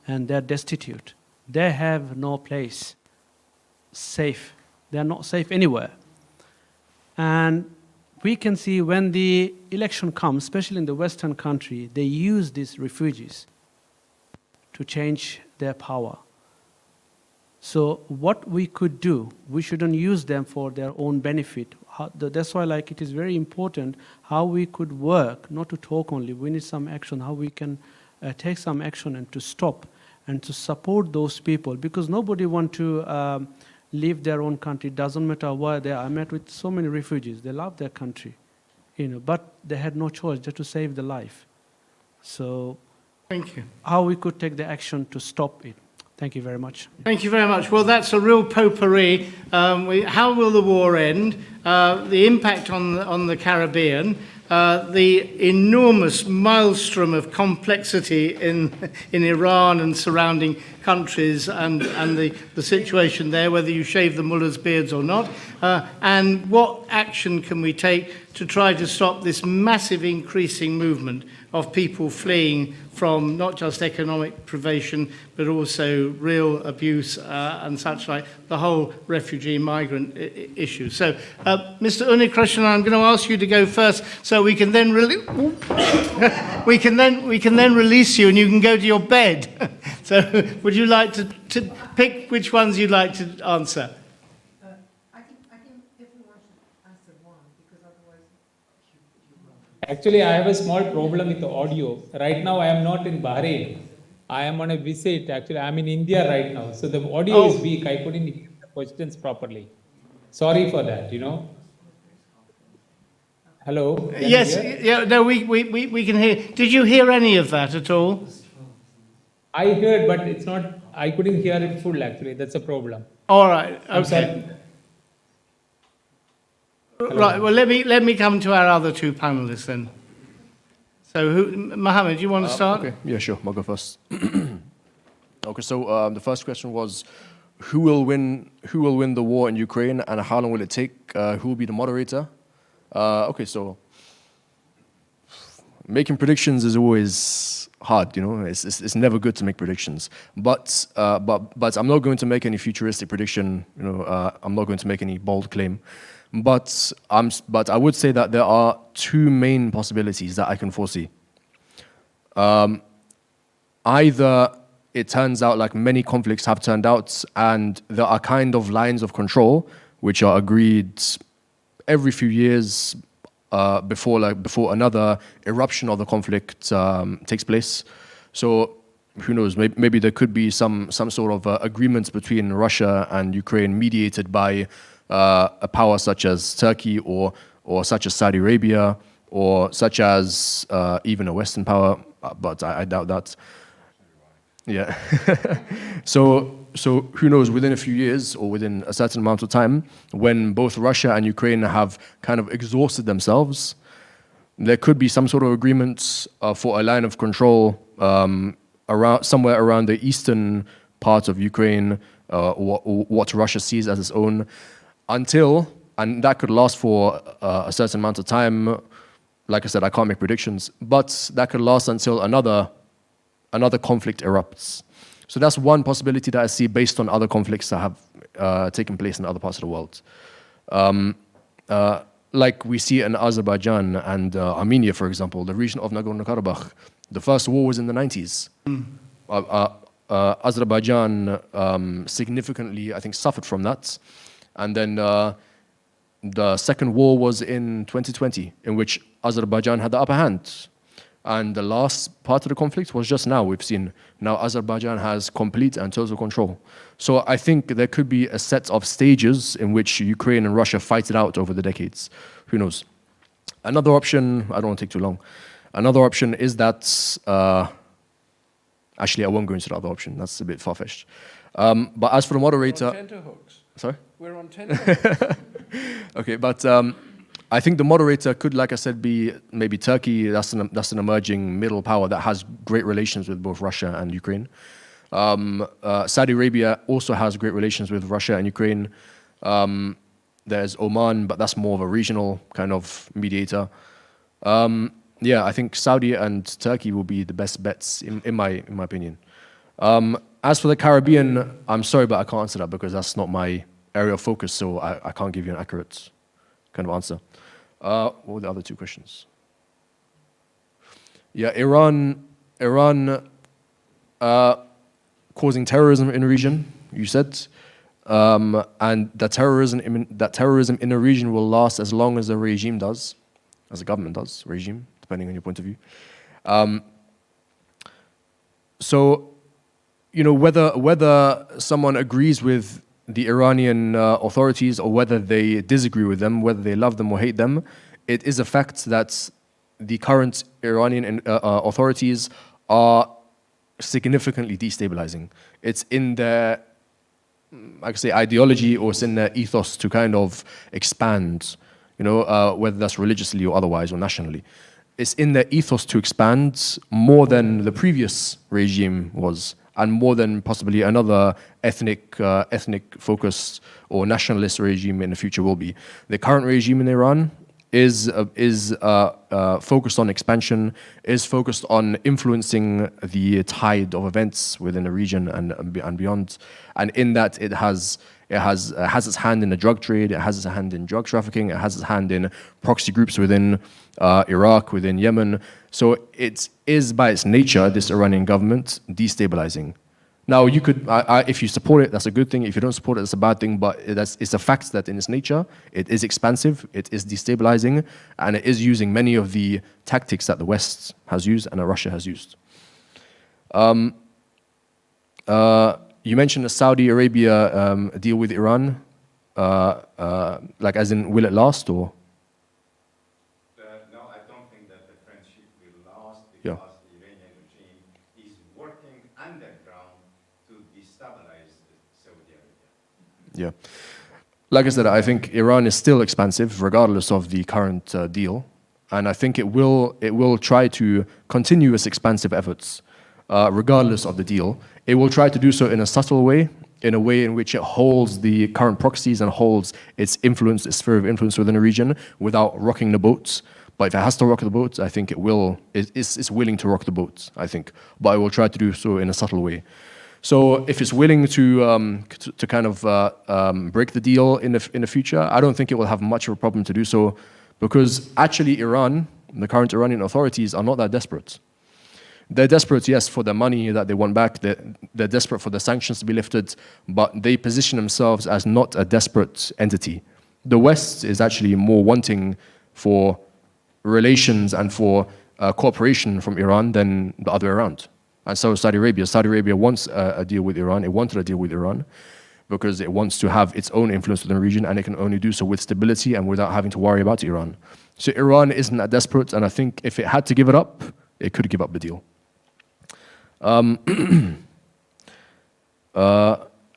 and they're destitute. They have no place safe. They're not safe anywhere. And we can see when the election comes, especially in the Western country, they use these refugees to change their power. So what we could do, we shouldn't use them for their own benefit. That's why it is very important how we could work, not to talk only. We need some action, how we can take some action and to stop and to support those people, because nobody wants to leave their own country. It doesn't matter where they are. I met with so many refugees. They love their country, but they had no choice just to save their life. So thank you. How we could take the action to stop it. Thank you very much. Thank you very much. Well, that's a real potpourri. How will the war end? The impact on the Caribbean, the enormous maelstrom of complexity in Iran and surrounding countries, and the situation there, whether you shave the mullahs' beards or not, and what action can we take to try to stop this massive increasing movement of people fleeing from not just economic privation, but also real abuse and such like, the whole refugee migrant issue. So, Mr. Unnikrishnan, I'm going to ask you to go first, so we can then we can then release you, and you can go to your bed. So, would you like to pick which ones you'd like to answer? Actually, I have a small problem with the audio. Right now, I am not in Bahrain. I am on a visit. Actually, I am in India right now. So the audio is weak. I couldn't hear the questions properly. Sorry for that, you know. Hello? Yes, yeah, no, we can hear. Did you hear any of that at all? I heard, but it's not, I couldn't hear it full actually. That's a problem. All right, I'm okay. sorry. Right, well, let me come to our other two panelists then. So, Mohammed, you want to start? Okay, yeah, sure, I'll go first. Okay, so the first question was, who will win the war in Ukraine, and how long will it take? Who will be the moderator? Okay, so making predictions is always hard, you know. It's never good to make predictions. But I'm not going to make any futuristic prediction. You know, I'm not going to make any bold claim. But I would say that there are two main possibilities that I can foresee. Either it turns out like many conflicts have turned out, and there are kind of lines of control which are agreed every few years before another eruption of the conflict takes place. So who knows? Maybe there could be some sort of agreements between Russia and Ukraine, mediated by a power such as Turkey or such as Saudi Arabia, or such as even a Western power, but I doubt that. Yeah. So who knows, within a few years or within a certain amount of time, when both Russia and Ukraine have kind of exhausted themselves, there could be some sort of agreement for a line of control somewhere around the eastern part of Ukraine, or what Russia sees as its own, and that could last for a certain amount of time. Like I said, I can't make predictions, but that could last until another conflict erupts. So that's one possibility that I see based on other conflicts that have taken place in other parts of the world. Like we see in Azerbaijan and Armenia, for example, the region of Nagorno-Karabakh. The first war was in the 90s. Azerbaijan significantly, I think, suffered from that. And then the second war was in 2020, in which Azerbaijan had the upper hand. And the last part of the conflict was just now. We've seen now Azerbaijan has complete and total control. So I think there could be a set of stages in which Ukraine and Russia fight it out over the decades. Who knows? Another option, I don't want to take too long. Another option is that, actually I won't go into the other option, that's a bit far-fetched. But as for the moderator... We're on tenterhooks. Sorry? We're on tenterhooks. Okay, but I think the moderator could, like I said, be maybe Turkey. That's an emerging middle power that has great relations with both Russia and Ukraine. Saudi Arabia also has great relations with Russia and Ukraine. There's Oman, but that's more of a regional kind of mediator. Yeah, I think Saudi and Turkey will be the best bets in my opinion. As for the Caribbean, I'm sorry, but I can't answer that because that's not my area of focus, so I can't give you an accurate kind of answer. What were the other two questions? Yeah, Iran causing terrorism in the region, you said, and that terrorism in the region will last as long as the regime does, as the government does, regime, depending on your point of view. So, you know, whether someone agrees with the Iranian authorities or whether they disagree with them, whether they love them or hate them, it is a fact that the current Iranian authorities are significantly destabilizing. It's in their, I could say, ideology, or it's in their ethos to kind of expand, you know, whether that's religiously or otherwise or nationally. It's in their ethos to expand more than the previous regime was, and more than possibly another ethnic focused or nationalist regime in the future will be. The current regime in Iran is focused on expansion, is focused on influencing the tide of events within the region and beyond. And in that, it has its hand in the drug trade, it has its hand in drug trafficking, it has its hand in proxy groups within Iraq, within Yemen. So it is by its nature, this Iranian government, destabilizing. Now, you could, if you support it, that's a good thing. If you don't support it, that's a bad thing. But it's a fact that in its nature, it is expansive, it is destabilizing, and it is using many of the tactics that the West has used and that Russia has used. You mentioned the Saudi Arabia deal with Iran, like as in, will it last, or? No, I don't think that the friendship will last because Yeah. the Iranian regime is working underground to destabilize Saudi Arabia. Yeah. Like I said, I think Iran is still expansive regardless of the current deal. And I think it will try to continue its expansive efforts regardless of the deal. It will try to do so in a subtle way, in a way in which it holds the current proxies and holds its influence, its sphere of influence within the region without rocking the boats. But if it has to rock the boats, I think it's willing to rock the boats, I think. But it will try to do so in a subtle way. So if it's willing to kind of break the deal in the future, I don't think it will have much of a problem to do so, because actually Iran, the current Iranian authorities, are not that desperate. They're desperate, yes, for the money that they want back. They're desperate for the sanctions to be lifted, but they position themselves as not a desperate entity. The West is actually more wanting for relations and for cooperation from Iran than the other way around. And so Saudi Arabia wants a deal with Iran. It wanted a deal with Iran because it wants to have its own influence within the region, and it can only do so with stability and without having to worry about Iran. So Iran isn't that desperate, and I think if it had to give it up, it could give up the deal. And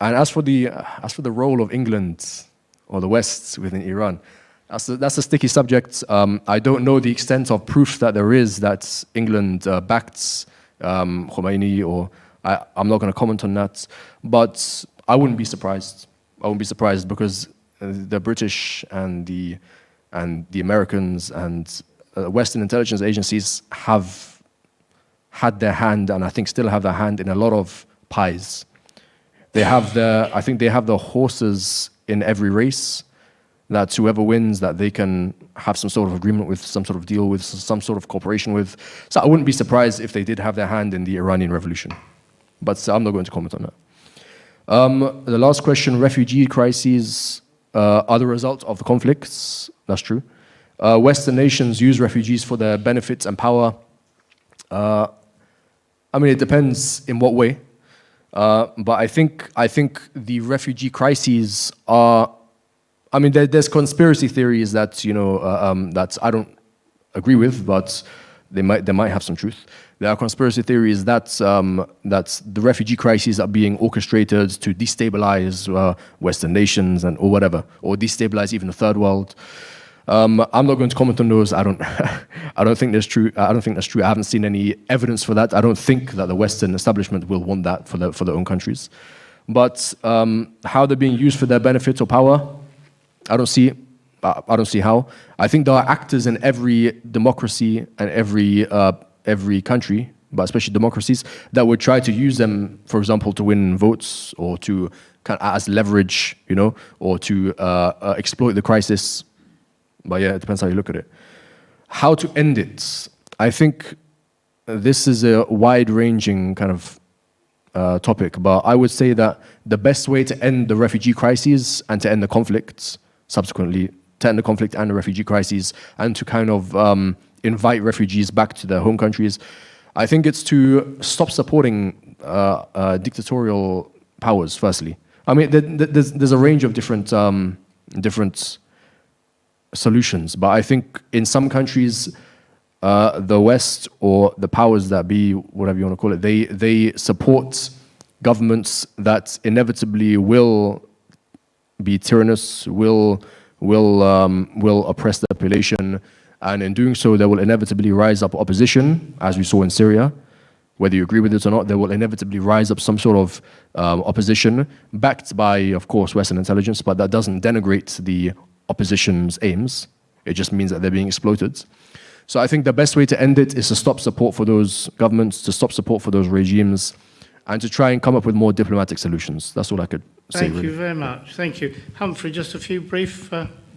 as for the role of England or the West within Iran, that's a sticky subject. I don't know the extent of proof that there is that England backed Khomeini, or I'm not going to comment on that. But I wouldn't be surprised. I wouldn't be surprised because the British and the Americans and Western intelligence agencies have had their hand, and I think still have their hand in a lot of pies. I think they have the horses in every race, that whoever wins, that they can have some sort of agreement with, some sort of deal with, some sort of cooperation with. So I wouldn't be surprised if they did have their hand in the Iranian revolution. But I'm not going to comment on that. The last question, refugee crises are the result of the conflicts. That's true. Western nations use refugees for their benefits and power. I mean, it depends in what way. But I think the refugee crises are, I mean, there's conspiracy theories that, that I don't agree with, but they might have some truth. There are conspiracy theories that the refugee crises are being orchestrated to destabilize Western nations or whatever, or destabilize even the third world. I'm not going to comment on those. I don't think that's true. I don't think that's true. I haven't seen any evidence for that. I don't think that the Western establishment will want that for their own countries. But how they're being used for their benefit or power, I don't see how. I think there are actors in every democracy and every country, but especially democracies, that would try to use them, for example, to win votes or to kind of as leverage, or to exploit the crisis. But yeah, it depends how you look at it. How to end it? I think this is a wide-ranging kind of topic, but I would say that the best way to end the refugee crises and to end the conflicts, subsequently, to end the conflict and the refugee crises, and to kind of invite refugees back to their home countries, I think it's to stop supporting dictatorial powers, firstly. I mean, there's a range of different solutions, but I think in some countries, the West or the powers that be, whatever you want to call it, they support governments that inevitably will be tyrannous, will oppress the population, and in doing so, there will inevitably rise up opposition, as we saw in Syria. Whether you agree with it or not, there will inevitably rise up some sort of opposition, backed by, of course, Western intelligence, but that doesn't denigrate the opposition's aims. It just means that they're being exploited. So I think the best way to end it is to stop support for those governments, to stop support for those regimes, and to try and come up with more diplomatic solutions. That's all I could say. Thank you very much. Thank you. Humphrey, just a few brief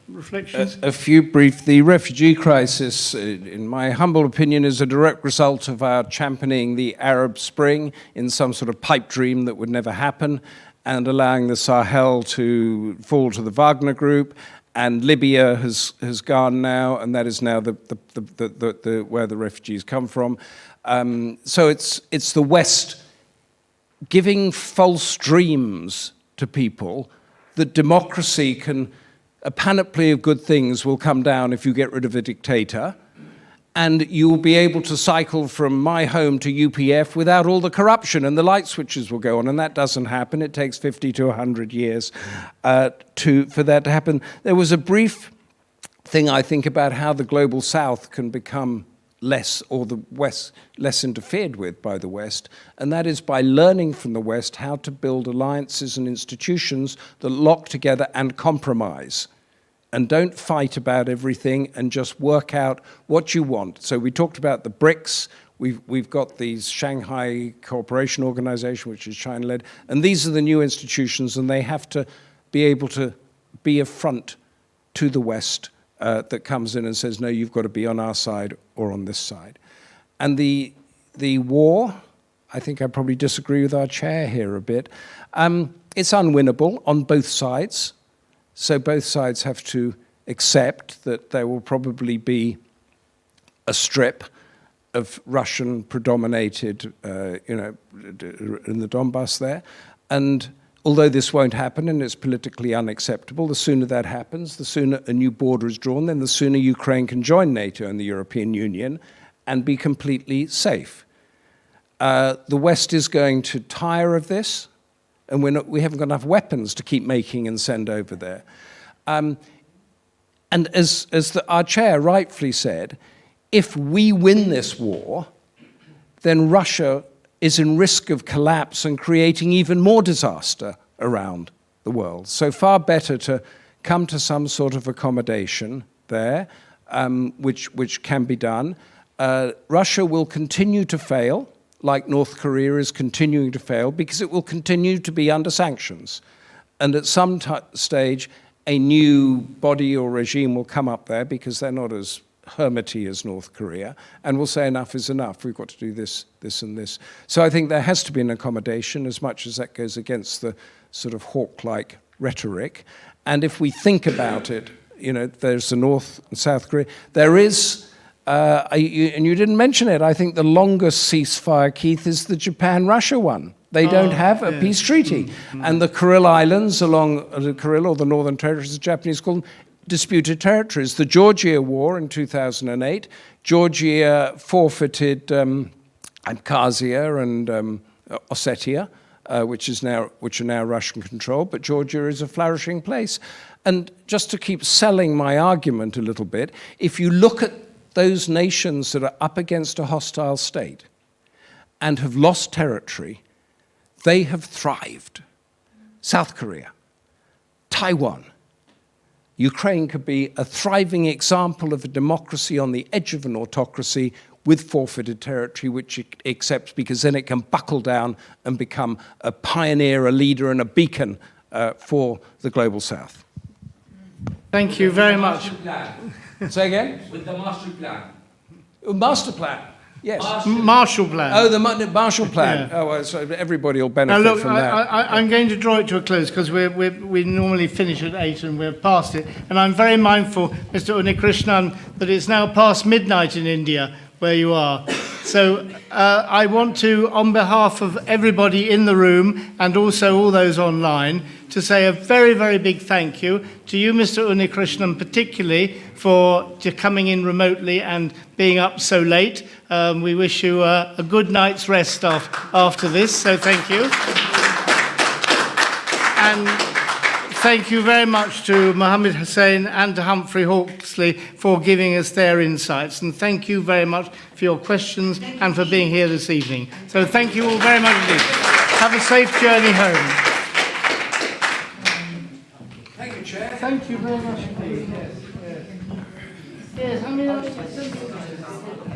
reflections? A few brief. The refugee crisis, in my humble opinion, is a direct result of our championing the Arab Spring in some sort of pipe dream that would never happen, and allowing the Sahel to fall to the Wagner Group. And Libya has gone now, and that is now where the refugees come from. So it's the West giving false dreams to people that democracy can, a panoply of good things will come down if you get rid of a dictator, and you will be able to cycle from my home to UPF without all the corruption, and the light switches will go on, and that doesn't happen. It takes 50 to 100 years for that to happen. There was a brief thing, I think, about how the global South can become less, or the West less interfered with by the West, and that is by learning from the West how to build alliances and institutions that lock together and compromise, and don't fight about everything, and just work out what you want. So we talked about the BRICS. We've got the Shanghai Cooperation Organization, which is China-led, and these are the new institutions, and they have to be able to be a front to the West that comes in and says, no, you've got to be on our side or on this side. And the war, I think I probably disagree with our chair here a bit. It's unwinnable on both sides. So both sides have to accept that there will probably be a strip of Russian-predominated, in the Donbass there. And although this won't happen and it's politically unacceptable, the sooner that happens, the sooner a new border is drawn, then the sooner Ukraine can join NATO and the European Union and be completely safe. The West is going to tire of this, and we haven't got enough weapons to keep making and send over there. And as our chair rightfully said, if we win this war, then Russia is in risk of collapse and creating even more disaster around the world. So far better to come to some sort of accommodation there, which can be done. Russia will continue to fail, like North Korea is continuing to fail, because it will continue to be under sanctions. And at some stage, a new body or regime will come up there, because they're not as hermity as North Korea, and will say enough is enough, we've got to do this, this and this. So I think there has to be an accommodation, as much as that goes against the sort of hawk-like rhetoric. And if we think about it, there's the North and South Korea. There is, and you didn't mention it, I think the longest ceasefire, Keith, is the Japan-Russia one. They don't have a peace treaty. And the Kuril Islands along the Kuril, or the Northern Territories, the Japanese call them, disputed territories. The Georgia War in 2008, Georgia forfeited Abkhazia and Ossetia, which are now Russian controlled, but Georgia is a flourishing place. And just to keep selling my argument a little bit, if you look at those nations that are up against a hostile state and have lost territory, they have thrived. South Korea, Taiwan, Ukraine could be a thriving example of a democracy on the edge of an autocracy with forfeited territory, which it accepts, because then it can buckle down and become a pioneer, a leader, and a beacon for the global South. Thank you very much. Say again? With the master plan. Master plan. Yes. Marshall Plan. Oh, the Marshall Plan. Yeah. Oh, well, so everybody will benefit now look, from that. I'm going to draw it to a close, because we normally finish at 8 and we're past it. And I'm very mindful, Mr Unnikrishnan, that it's now past midnight in India, where you are. So I want to, on behalf of everybody in the room and also all those online, to say a very, very big thank you to you, Mr Unnikrishnan, particularly for coming in remotely and being up so late. We wish you a good night's rest after this, so thank you. And thank you very much to Muhammad Hussein and to Humphrey Hawskley for giving us their insights. And thank you very much for your questions and for being here this evening. So thank you all very much indeed. Have a safe journey home. Thank you, Chair. Thank you very much indeed. Yes, yes. Yes, I mean,